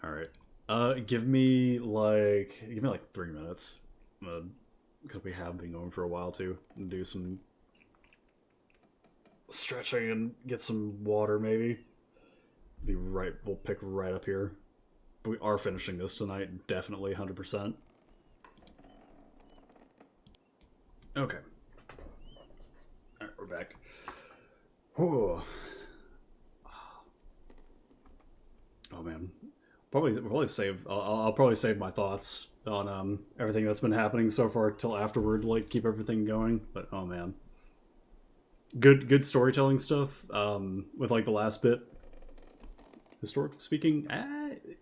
All right. Give me like 3 minutes. Because we have been going for a while too, and do some stretching and get some water maybe. Be right. We'll pick right up here. But we are finishing this tonight, definitely 100%. Okay. Alright, we're back. Whew. Oh man. Probably save. I'll probably save my thoughts on everything that's been happening so far till afterward, like keep everything going. But oh man, good storytelling stuff. With like the last bit, historically speaking,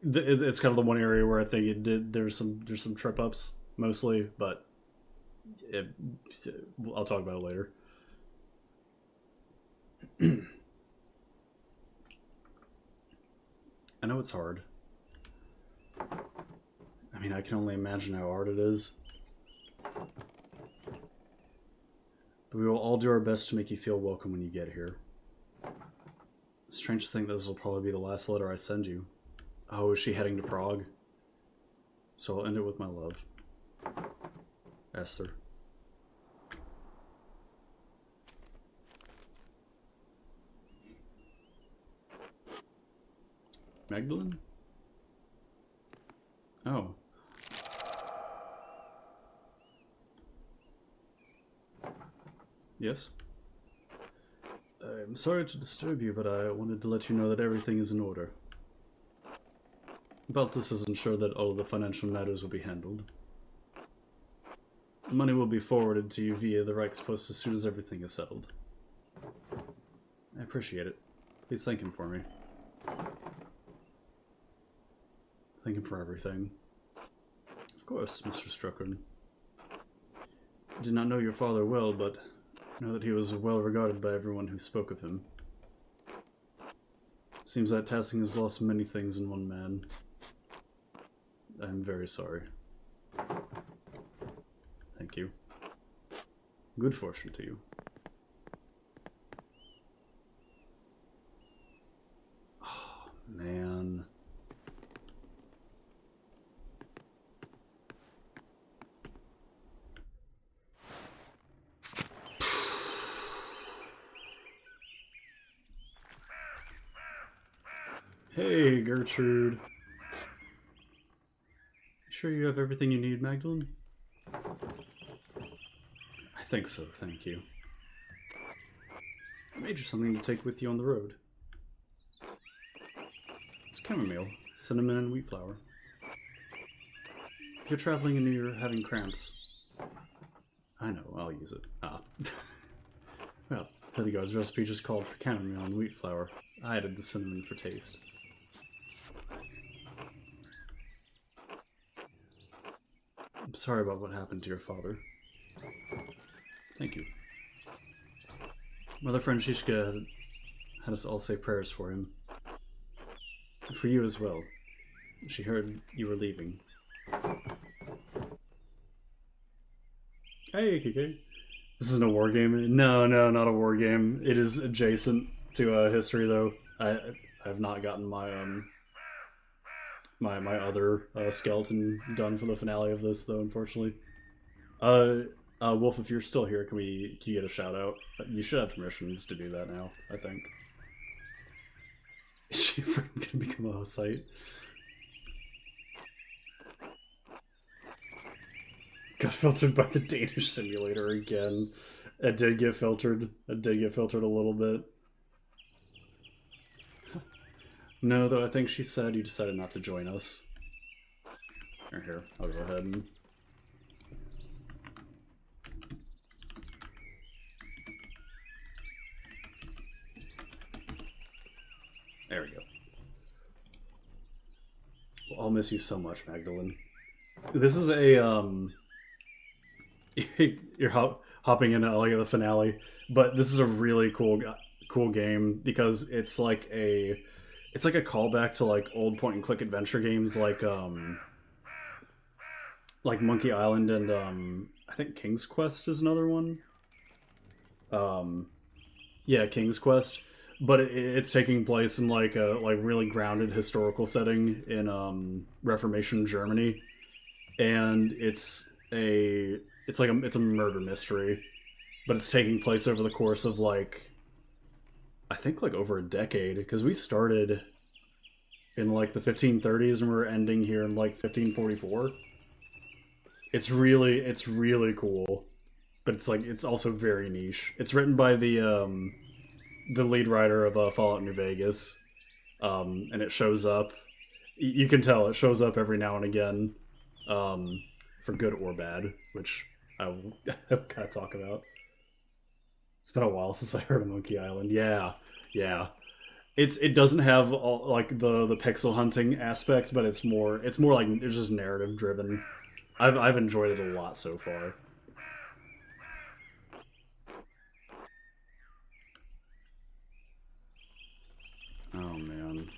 it's kind of the one area where I think it did. There's some trip ups mostly, but I'll talk about it later. I know it's hard. I mean, I can only imagine how hard it is. But we will all do our best to make you feel welcome when you get here. Strange to think this will probably be the last letter I send you. Oh, is she heading to Prague? So I'll end it with my love. Esther. Magdalene? Oh. Yes? I'm sorry to disturb you, but I wanted to let you know that everything is in order. Baltus is ensured that all of the financial matters will be handled. Money will be forwarded to you via the Reichspost as soon as everything is settled. I appreciate it. Please thank him for me. Thank him for everything. Of course, Mr. Strucken. I did not know your father well, but I know that he was well regarded by everyone who spoke of him. Seems that Tassing has lost many things in one man. I am very sorry. Thank you. Good fortune to you. Oh, man. Hey, Gertrude. You sure you have everything you need, Magdalene? I think so, thank you. I made you something to take with you on the road. It's chamomile, cinnamon, and wheat flour. If you're traveling and you're having cramps, I know, I'll use it. Ah. Well, Hildegarde's recipe just called for chamomile and wheat flour. I added the cinnamon for taste. I'm sorry about what happened to your father. Thank you. Mother Francisca had us all say prayers for him. For you as well. She heard you were leaving. Hey, KK. This isn't a war game. No, not a war game. It is adjacent to history, though. I have not gotten my my other skeleton done for the finale of this, though. Unfortunately. Wolf, if you're still here, can you get a shout out? You should have permissions to do that now. I think. Is she gonna become a site? Got filtered by the Danish simulator again. It did get filtered. It did get filtered a little bit. No, though, I think she said you decided not to join us. Here, I'll go ahead and... There we go. Well, I'll miss you so much, Magdalene. This is a, you're hopping into like the finale, but this is a really cool game because it's like a callback to like old point and click adventure games like Monkey Island and I think King's Quest is another one. Yeah, King's Quest, but it's taking place in like a really grounded historical setting in Reformation Germany, and it's a murder mystery, but it's taking place over the course of like I think like over a decade, because we started in like the 1530s and we're ending here in like 1544. It's really cool, but it's also very niche. It's written by the lead writer of Fallout New Vegas, and it shows up. You can tell it shows up every now and again, for good or bad, which I kind of talk about. It's been a while since I heard of Monkey Island. Yeah. It doesn't have all, like the pixel hunting aspect, but it's more like it's just narrative driven. I've enjoyed it a lot so far. Oh man.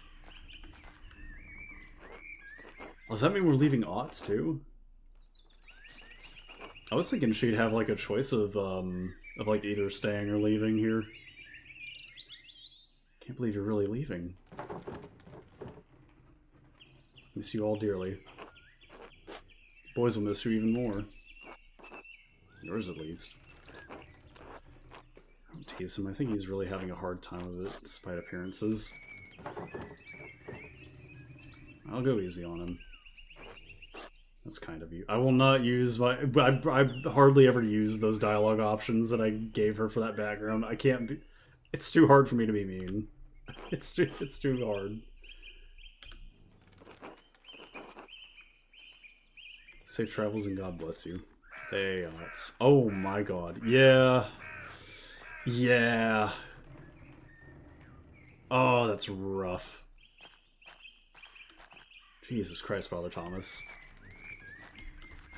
Does that mean we're leaving Aughts too? I was thinking she'd have like a choice of like either staying or leaving here. Can't believe you're really leaving. Miss you all dearly. Boys will miss you even more. Yours at least. Don't tease him. I think he's really having a hard time with it, despite appearances. I'll go easy on him. That's kind of you. I will not use my... I hardly ever use those dialogue options that I gave her for that background. I can't be... It's too hard for me to be mean. It's too hard. Safe travels and God bless you. Hey, oh my god. Yeah. Yeah. Oh, that's rough. Jesus Christ, Father Thomas.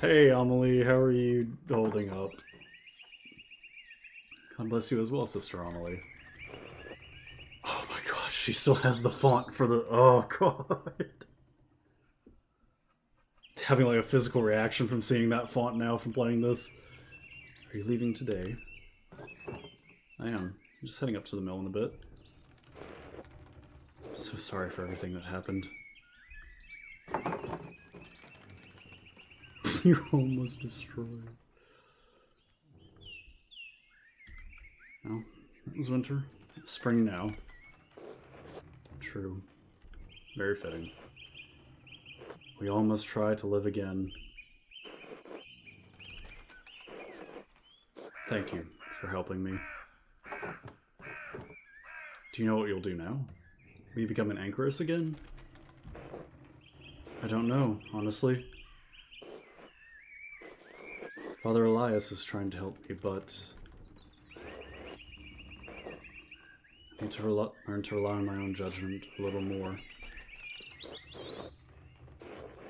Hey, Amelie, how are you holding up? God bless you as well, Sister Amelie. Oh my gosh, she still has the font for the... Oh god. Having like a physical reaction from seeing that font now from playing this. Are you leaving today? I am. I'm just heading up to the mill in a bit. I'm so sorry for everything that happened. Your home was destroyed. Well, it was winter. It's spring now. True. Very fitting. We all must try to live again. Thank you for helping me. Do you know what you'll do now? Will you become an anchoress again? I don't know, honestly. Father Elias is trying to help me, but I need to learn to rely on my own judgment a little more.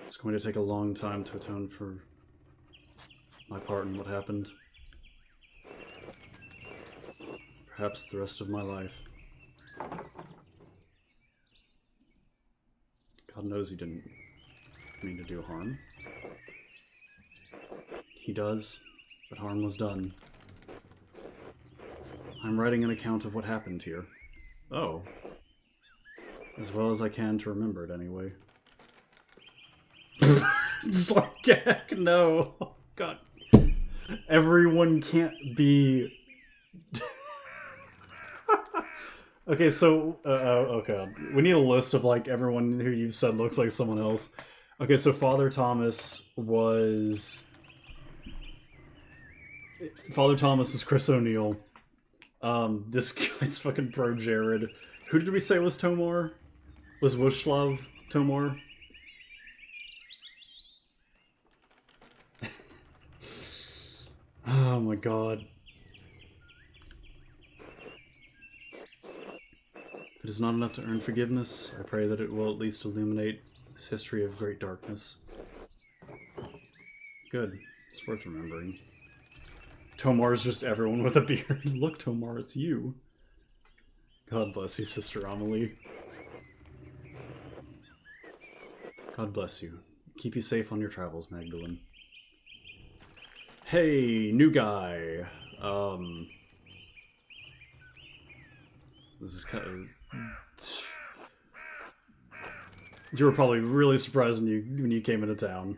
It's going to take a long time to atone for my part in what happened. Perhaps the rest of my life. God knows he didn't mean to do harm. He does, but harm was done. I'm writing an account of what happened here. Oh. As well as I can to remember it, anyway. Just like, heck no. Oh, God. Everyone can't be... Okay, so... oh, God. We need a list of, like, everyone who you've said looks like someone else. Okay, so Father Thomas was... Father Thomas is Chris O'Neill. This guy's fucking Pro Jared. Who did we say was Tomar? Was Wushlav Tomar? Oh my god. If it is not enough to earn forgiveness, I pray that it will at least illuminate this history of great darkness. Good. It's worth remembering. Tomar's just everyone with a beard. Look, Tomar, it's you. God bless you, Sister Amelie. God bless you. Keep you safe on your travels, Magdalene. Hey, new guy. This is kind of... You were probably really surprised when you came into town.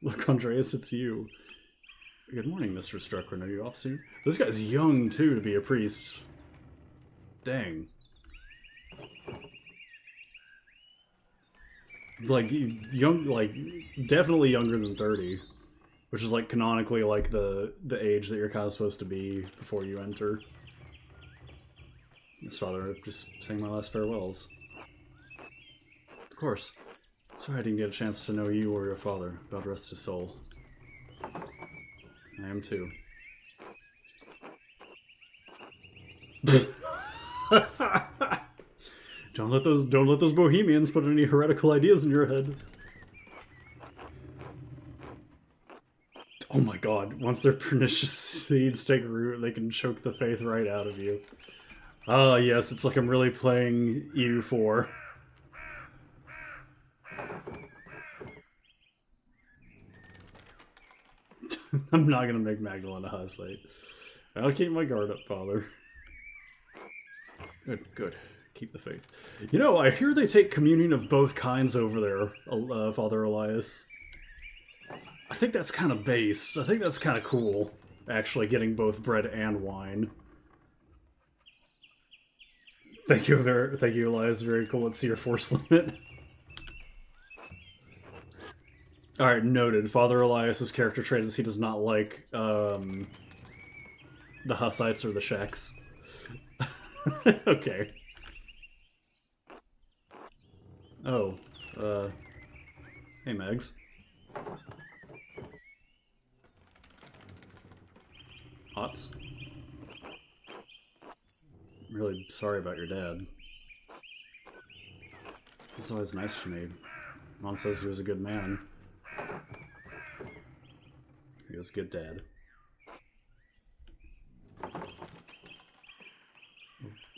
Look, Andreas, it's you. Good morning, Mr. Struckman. Are you off soon? This guy's young, too, to be a priest. Dang. Like, young, like, definitely younger than 30. Which is, like, canonically, like, the age that you're kind of supposed to be before you enter. His father just saying my last farewells. Of course. Sorry I didn't get a chance to know you or your father. God rest his soul. I am too. Don't let those bohemians put any heretical ideas in your head. Oh my god, once their pernicious seeds take root, they can choke the faith right out of you. Ah, yes, it's like I'm really playing EU4. I'm not gonna make Magdalene a hussite. I'll keep my guard up, Father. Good, good. Keep the faith. You know, I hear they take communion of both kinds over there, Father Elias. I think that's kind of based. I think that's kind of cool, actually, getting both bread and wine. Thank you, Elias. Very cool. Let's see your force limit. Alright, noted. Father Elias's character trait is he does not like, the Hussites or the Sheks. Okay. Oh, hey, Megs. Hots? I'm really sorry about your dad. He's always nice to me. Mom says he was a good man. He was a good dad.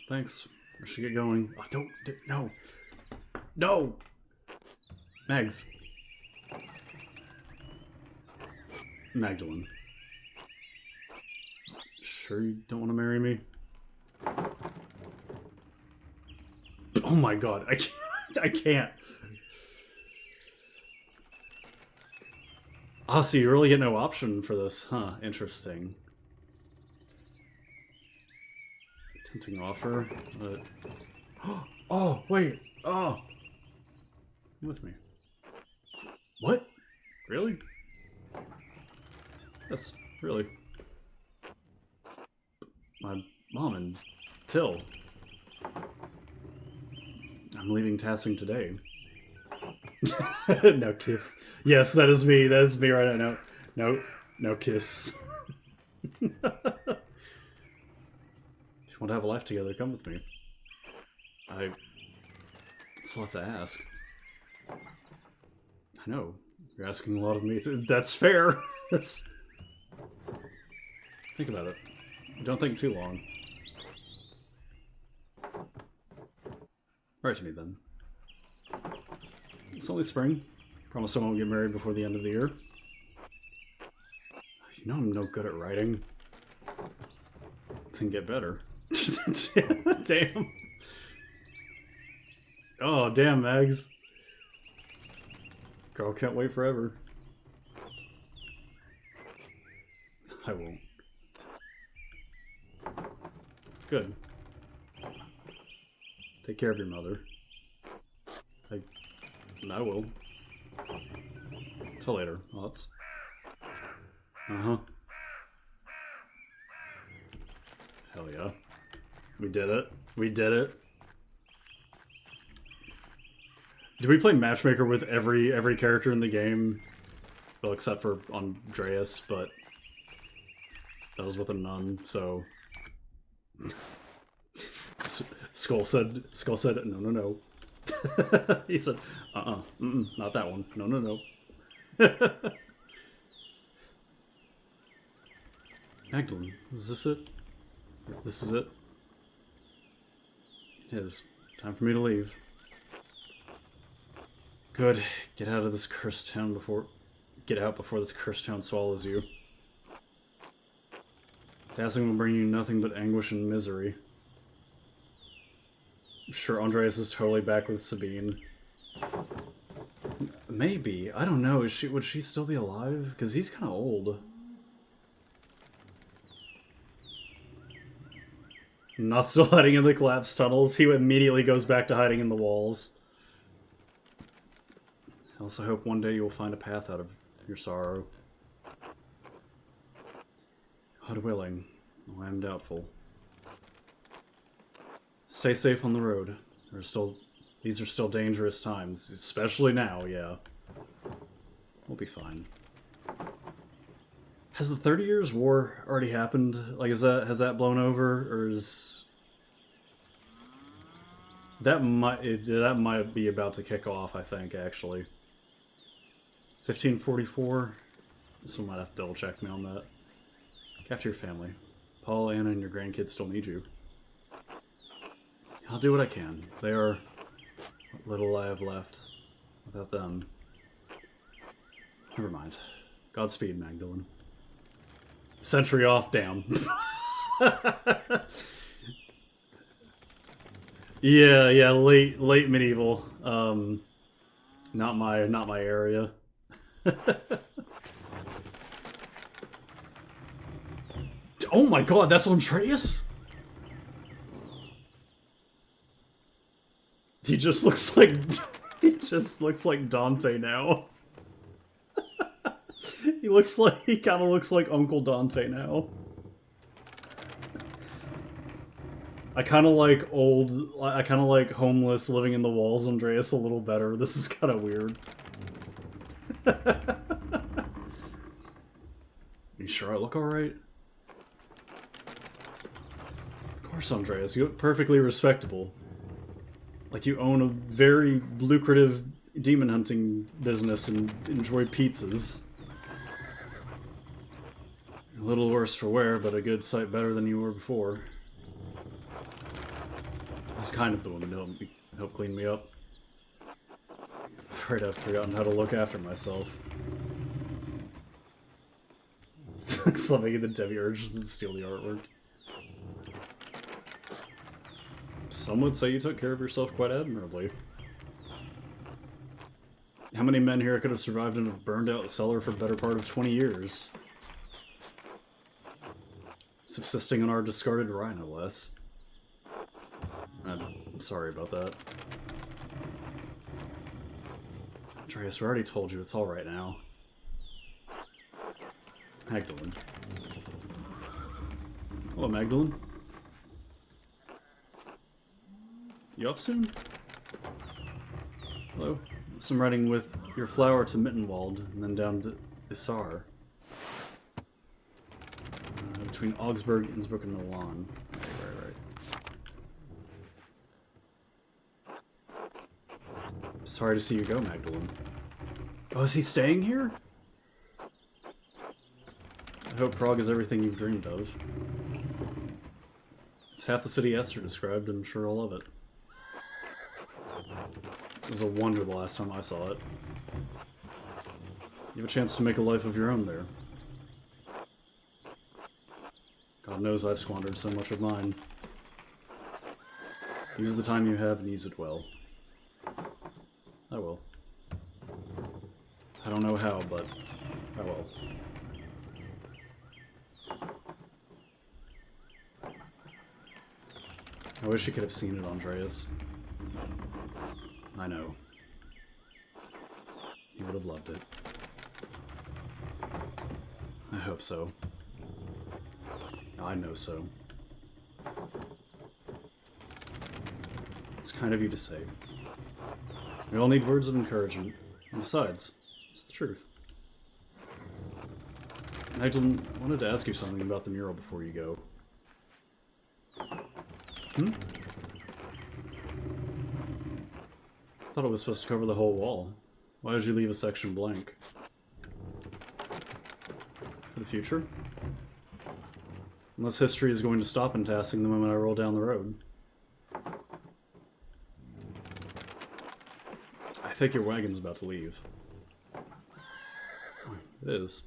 Thanks. I should get going. Oh, no! No! Megs. Magdalene. Sure you don't want to marry me? Oh my god, I can't. I can't. Oh, so you really get no option for this, huh? Interesting. Tempting offer, but... Oh, wait! Oh! Come with me. What? Really? Yes, really. My mom and Till. I'm leaving Tassing today. No kiss. Yes, that is me. That is me right now. No kiss. If you want to have a life together, come with me. It's a lot to ask. I know. You're asking a lot of me. That's fair. That's... Think about it. Don't think too long. Write to me then. It's only spring. Promise I won't get married before the end of the year. You know I'm no good at writing. Then get better. Damn. Oh, damn, Mags. Girl can't wait forever. I won't. Good. Take care of your mother. I will. Till later. Lots. Uh-huh. Hell yeah. We did it. We did it. Did we play matchmaker with every character in the game? Well, except for Andreas, but that was with a nun, so Skull said no. He said, not that one. No. Magdalene, is this it? This is it? It is. Time for me to leave. Good. Get out of this cursed town before... Get out before this cursed town swallows you. Passing will bring you nothing but anguish and misery. I'm sure Andreas is totally back with Sabine. Maybe. I don't know. Would she still be alive? Because he's kind of old. Not still hiding in the collapsed tunnels. He immediately goes back to hiding in the walls. I also hope one day you will find a path out of your sorrow. God willing, though I am doubtful. Stay safe on the road. These are still dangerous times, especially now, yeah. We'll be fine. Has the 30 Years' War already happened? Like, has that blown over, or is that might be about to kick off? I think actually. 1544. Someone might have to double check me on that. Look after your family. Paul, Anna, and your grandkids still need you. I'll do what I can. They are what little I have left. Without them, never mind. Godspeed, Magdalene. Century off, damn. yeah, late medieval. Not my area. Oh my god, that's Andreas? He just looks like Dante now. He kind of looks like Uncle Dante now. I kind of like homeless living in the walls Andreas a little better. This is kind of weird. You sure I look alright? Of course, Andreas, you look perfectly respectable. Like you own a very lucrative demon hunting business and enjoy pizzas. A little worse for wear, but a good sight better than you were before. He's kind of the one to help clean me up. I'm afraid I've forgotten how to look after myself. Something in the demiurge doesn't steal the artwork. Some would say you took care of yourself quite admirably. How many men here could have survived in a burned-out cellar for the better part of 20 years? Subsisting on our discarded rye, no less. I'm sorry about that. Andreas, we already told you it's alright now. Magdalene. Hello, Magdalene. You up soon? Hello. Some riding with your flower to Mittenwald, and then down to Isar. Between Augsburg, Innsbruck, and Milan. Right. Sorry to see you go, Magdalene. Oh, is he staying here? I hope Prague is everything you've dreamed of. It's half the city Esther described, and I'm sure I'll love it. It was a wonder the last time I saw it. You have a chance to make a life of your own there. God knows I've squandered so much of mine. Use the time you have and use it well. I will. I don't know how, but I will. I wish you could have seen it, Andreas. I know. You would have loved it. I hope so. I know so. It's kind of you to say. We all need words of encouragement. And besides, it's the truth. I wanted to ask you something about the mural before you go. I thought it was supposed to cover the whole wall. Why did you leave a section blank? For the future? Unless history is going to stop in tasking the moment I roll down the road. I think your wagon's about to leave. It is.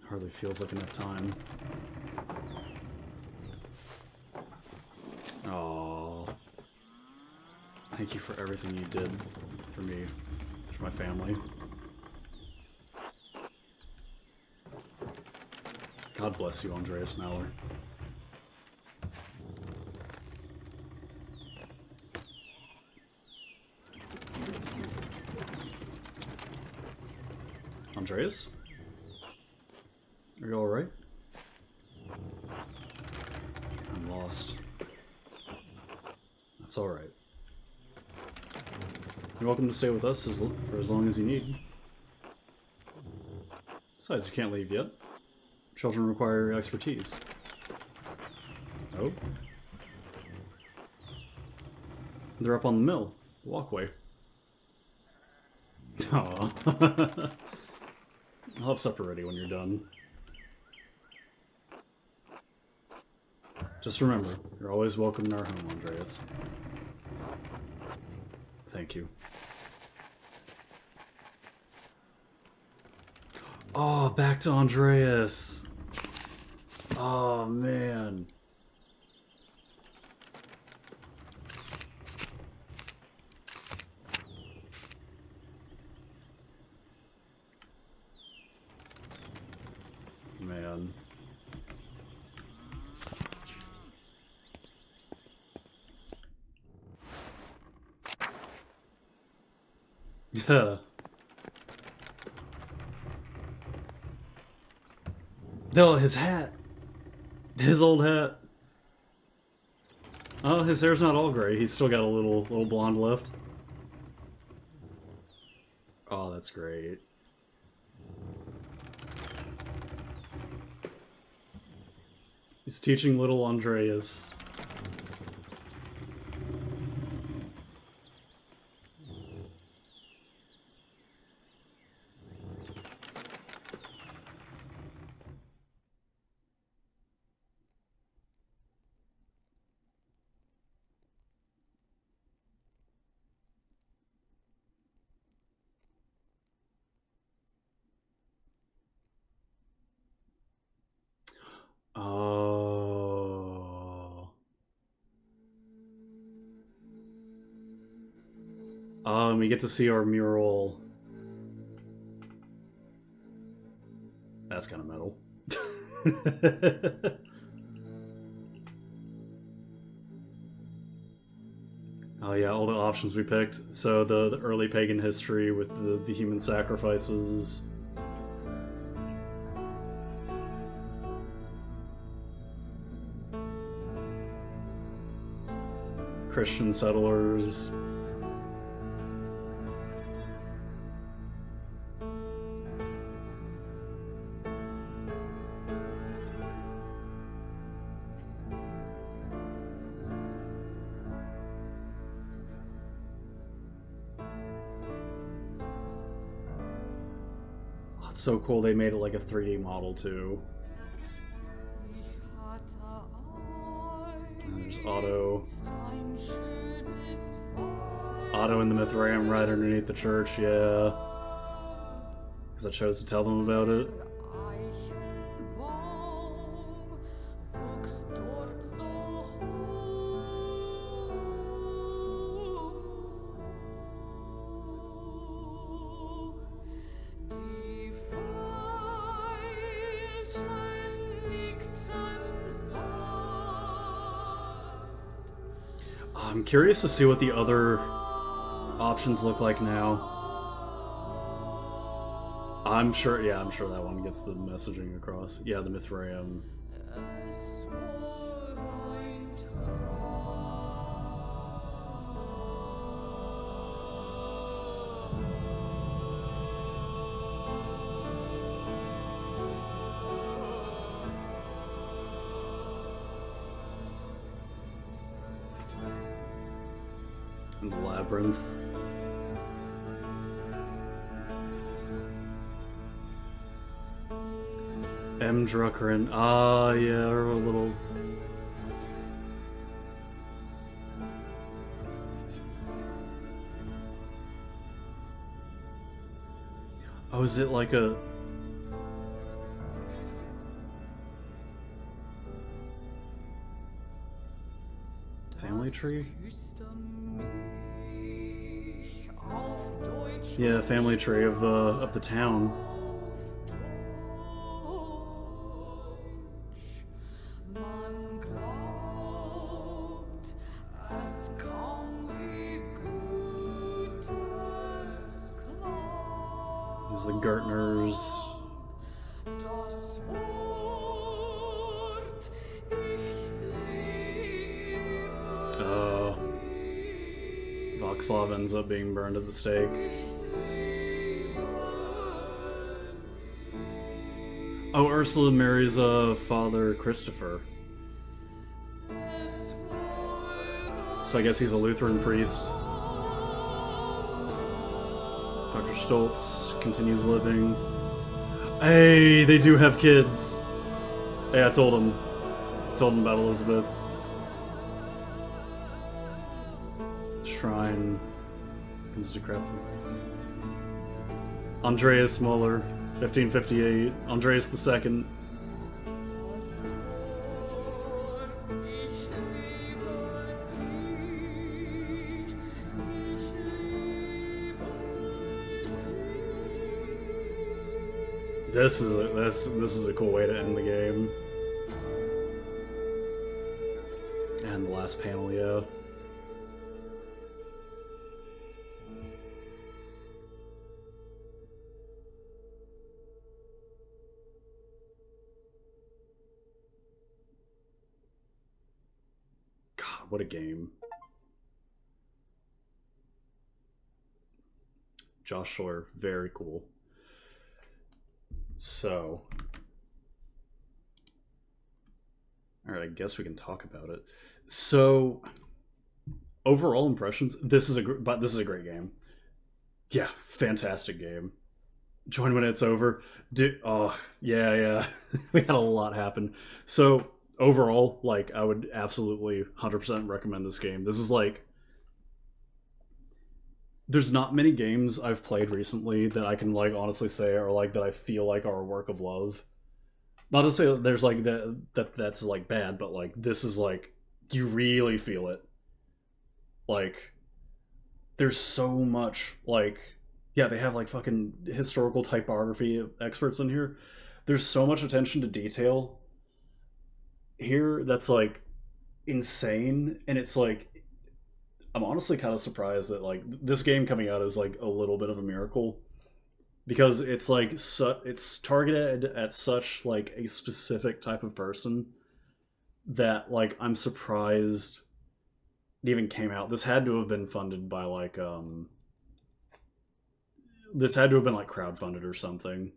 Hardly feels like enough time. Aww. Thank you for everything you did for me, for my family. God bless you, Andreas Maller. Andreas? Are you alright? I'm lost. That's alright. You're welcome to stay with us for as long as you need. Besides, you can't leave yet. Children require your expertise. Oh? They're up on the mill. The walkway. Aww. I'll have supper ready when you're done. Just remember, you're always welcome in our home, Andreas. Thank you. Oh, back to Andreas. Oh, man. Man. Yeah. No, his hat. His old hat. Oh, his hair's not all gray. He's still got a little blonde left. Oh, that's great. He's teaching little Andreas. Oh. And we get to see our mural. That's kind of metal. Oh yeah, all the options we picked. So the early pagan history with the human sacrifices. Christian settlers. Oh, it's so cool they made it like a 3D model too. And there's Otto. Otto and the Mithraeum right underneath the church, yeah. Because I chose to tell them about it. I'm curious to see what the other options look like now. I'm sure that one gets the messaging across. Yeah, the Mithraeum. And the labyrinth. M. Druckeren. Ah, yeah, or a little. Oh, is it like a. Family tree? Yeah, family tree of the town. There's the Gertners. Voxlov ends up being burned at the stake. Oh, Ursula marries Father Christopher. So I guess he's a Lutheran priest. Dr. Stoltz continues living. Hey, they do have kids. Hey, I told him. Told him about Elizabeth. Shrine is decrepit. Andreas Muller, 1558. Andreas II. This is a cool way to end the game. And the last panel, yeah. God, what a game. Josh Schor, very cool. So, all right, I guess we can talk about it. So, overall impressions. This is a great game. Yeah, fantastic game. Join when it's over. Oh yeah. We had a lot happen. So overall, like, I would absolutely 100% recommend this game. This is like, there's not many games I've played recently that I can like honestly say are like that I feel like are a work of love. Not to say that there's like that's like bad, but like this is like you really feel it. Like there's so much like yeah, they have like fucking historical typography experts in here. There's so much attention to detail here that's like insane, and it's like I'm honestly kind of surprised that like this game coming out is like a little bit of a miracle because it's like it's targeted at such like a specific type of person that like I'm surprised it even came out. This had to have been funded by like this had to have been like crowdfunded or something.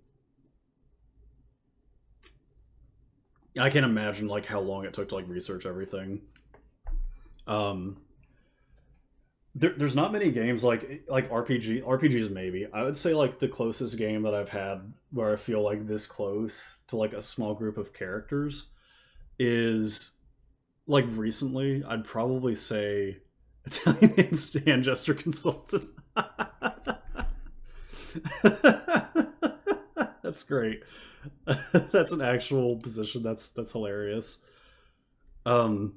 I can't imagine like how long it took to like research everything. Um there's not many games like RPGs maybe. I would say like the closest game that I've had where I feel like this close to like a small group of characters is like recently. I'd probably say Italian hand gesture consultant. That's great. That's an actual position. That's hilarious. Um,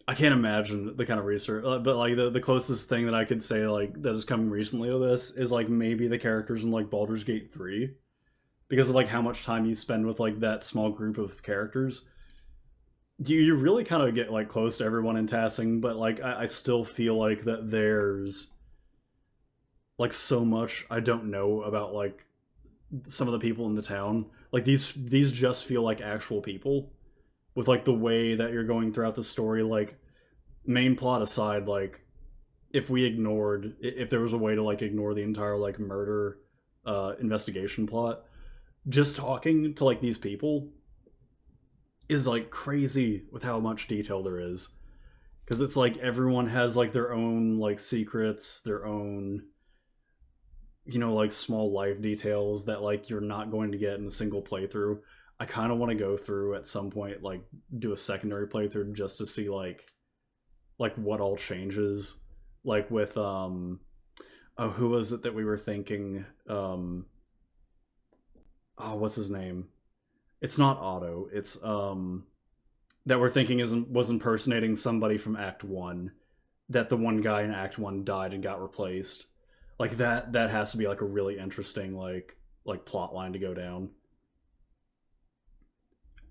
I can't imagine the kind of research, but like the closest thing that I could say like that has come recently to this is like maybe the characters in like Baldur's Gate 3 because of like how much time you spend with like that small group of characters. You really kind of get like close to everyone in passing, but like I still feel like that there's like so much I don't know about like some of the people in the town. Like these just feel like actual people with like the way that you're going throughout the story. Like main plot aside, like if there was a way to like ignore the entire like murder investigation plot, just talking to like these people is like crazy with how much detail there is because it's like everyone has like their own like secrets, their own like small life details that like you're not going to get in a single playthrough. I kind of want to go through at some point, like do a secondary playthrough just to see like what all changes, like with oh, who was it that we were thinking? Oh, what's his name? It's not Otto. It's that we're thinking was impersonating somebody from Act One. That the one guy in Act One died and got replaced. Like that has to be like a really interesting like plot line to go down.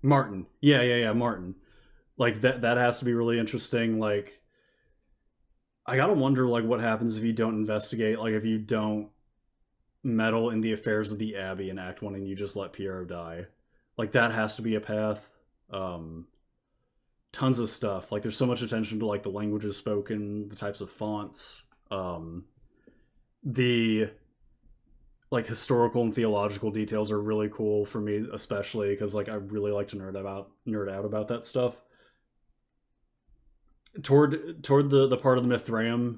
Martin. Yeah, Martin. Like that has to be really interesting. Like I gotta wonder like what happens if you don't investigate, like if you don't meddle in the affairs of the Abbey in Act One and you just let Piero die. Like that has to be a path. Um Tons of stuff. Like there's so much attention to like the languages spoken, the types of fonts, the like historical and theological details are really cool for me, especially because like I really like to nerd out about that stuff. Toward the part of the Mithraeum,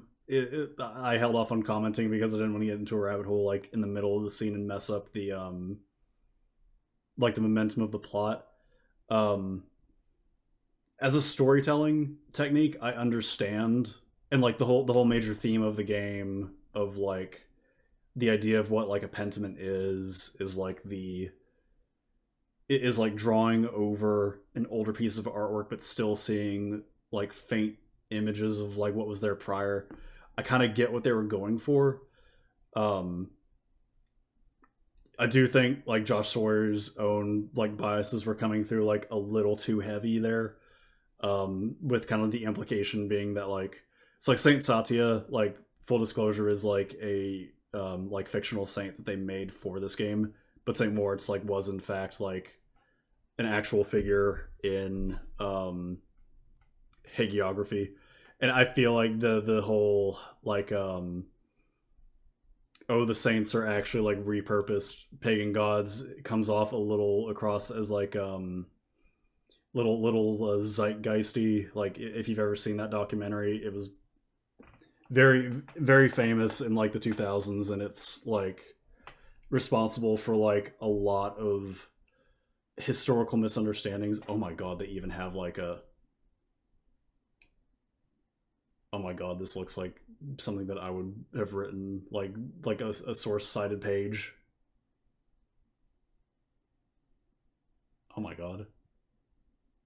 I held off on commenting because I didn't want to get into a rabbit hole like in the middle of the scene and mess up the like the momentum of the plot. Um, as a storytelling technique, I understand, and like the whole major theme of the game of like the idea of what like a pentiment is like the it is like drawing over an older piece of artwork but still seeing like faint images of like what was there prior. I kind of get what they were going for. um I do think like Josh Sawyer's own like biases were coming through like a little too heavy there, with kind of the implication being that like it's like Saint Satya, like full disclosure, is like a like fictional saint that they made for this game, but Saint Moritz like was in fact like an actual figure in hagiography. And I feel like the whole like oh, the saints are actually like repurposed pagan gods comes off a little across as like little zeitgeisty. Like if you've ever seen that documentary, it was very famous in like the 2000s, and it's like responsible for like a lot of historical misunderstandings. Oh my god, they even have like a oh my god, this looks like something that I would have written, like a source cited page. Oh my god,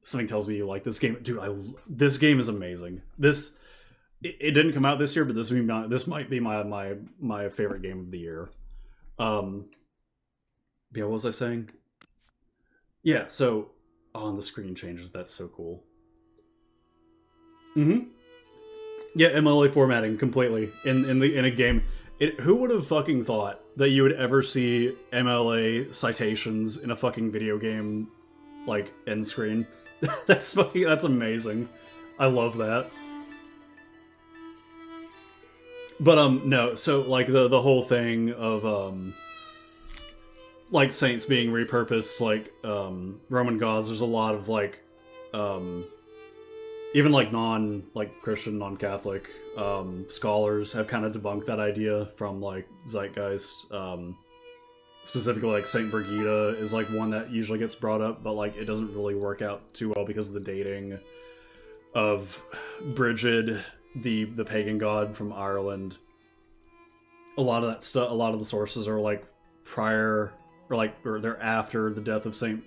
something tells me you like this game, dude. This game is amazing. It didn't come out this year, but this might be my favorite game of the year. Um, yeah, what was I saying? Yeah, so on the screen changes. That's so cool. Mm-hmm. Yeah, MLA formatting completely in a game. Who would have fucking thought that you would ever see MLA citations in a fucking video game, like end screen? That's amazing. I love that. But no, so like the whole thing of like saints being repurposed, like Roman gods. There's a lot of like um even like non like Christian, non-Catholic scholars have kind of debunked that idea from like zeitgeist. Specifically, like Saint Brigida is like one that usually gets brought up, but like it doesn't really work out too well because of the dating. of Brigid, the pagan god from Ireland. A lot of that stuff, a lot of the sources are like prior, or they're after the death of Saint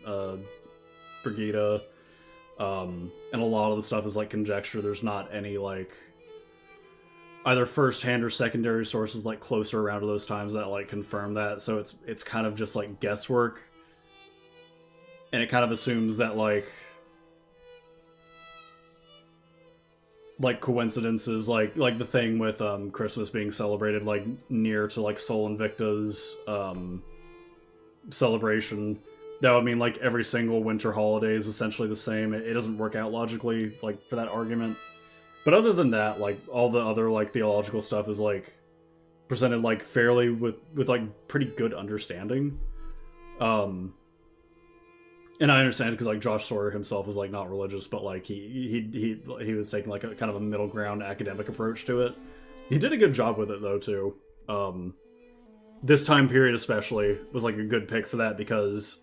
Brigida, and a lot of the stuff is like conjecture. There's not any like either first-hand or secondary sources like closer around to those times that like confirm that. So it's kind of just like guesswork, and it kind of assumes that like coincidences, like the thing with Christmas being celebrated like near to like Sol Invicta's celebration. That would mean like every single winter holiday is essentially the same. It doesn't work out logically like for that argument. But other than that, like all the other like theological stuff is like presented like fairly with like pretty good understanding. And I understand because like Josh Sawyer himself is like not religious, but like he was taking like a kind of a middle ground academic approach to it. He did a good job with it though too. This time period especially was like a good pick for that because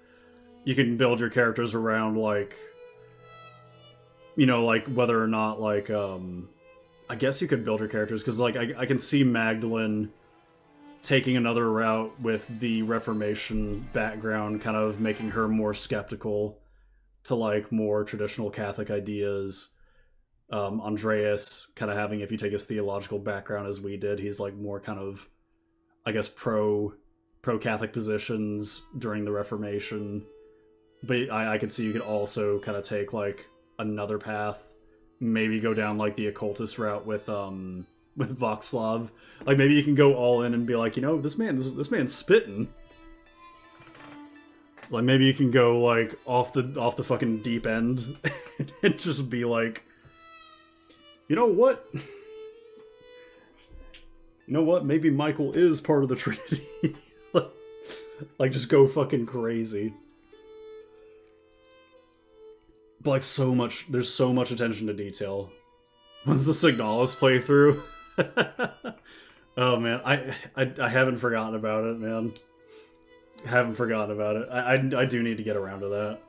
you can build your characters around like, you know, like whether or not like I guess you could build your characters because like I can see Magdalene taking another route with the Reformation background, kind of making her more skeptical to like more traditional Catholic ideas. Andreas kind of having, if you take his theological background as we did, he's like more kind of, I guess, pro Catholic positions during the Reformation. But I could see you could also kind of take like another path, maybe go down like the occultist route with Voxlav. Like maybe you can go all in and be like, you know, this man's spitting. Like maybe you can go like off the fucking deep end and just be like, you know what? You know what? Maybe Michael is part of the Trinity. like just go fucking crazy. But like there's so much attention to detail. Once the Signalis playthrough. Oh man, I haven't forgotten about it, man. I haven't forgotten about it. I do need to get around to that.